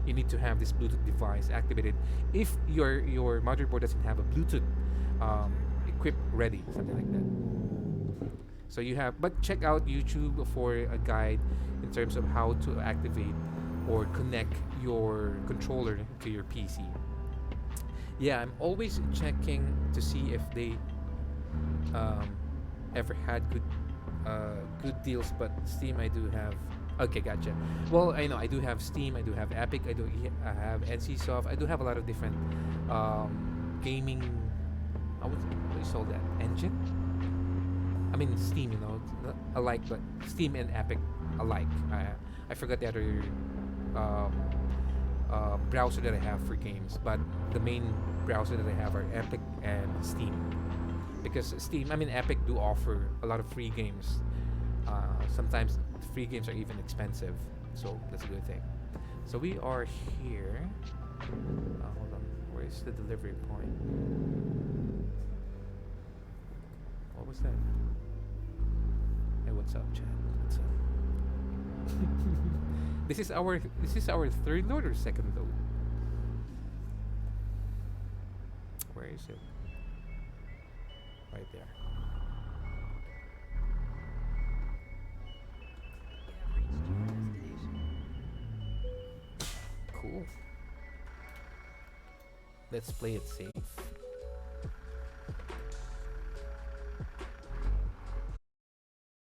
You need to have this Bluetooth device activated. If your motherboard doesn't have a Bluetooth equipped ready, something like that. So you have, but check out YouTube for a guide in terms of how to activate or connect your controller to your PC. Yeah, I'm always checking to see if they ever had good deals. But Steam, I do have. Okay, gotcha. Well, I know I do have Steam. I do have Epic. I have NCSoft. I do have a lot of different gaming. What do you call that? Engine? I mean Steam, not alike, but Steam and Epic alike. I forgot the other browser that I have for games, but the main browser that I have are Epic and Steam. Because Epic do offer a lot of free games. Sometimes the free games are even expensive, so that's a good thing. So we are here. Hold on, where is the delivery point? What was that? Hey, what's up, chat? What's up? This is our third load or second load? Where is it? Right there. Cool. Let's play it safe.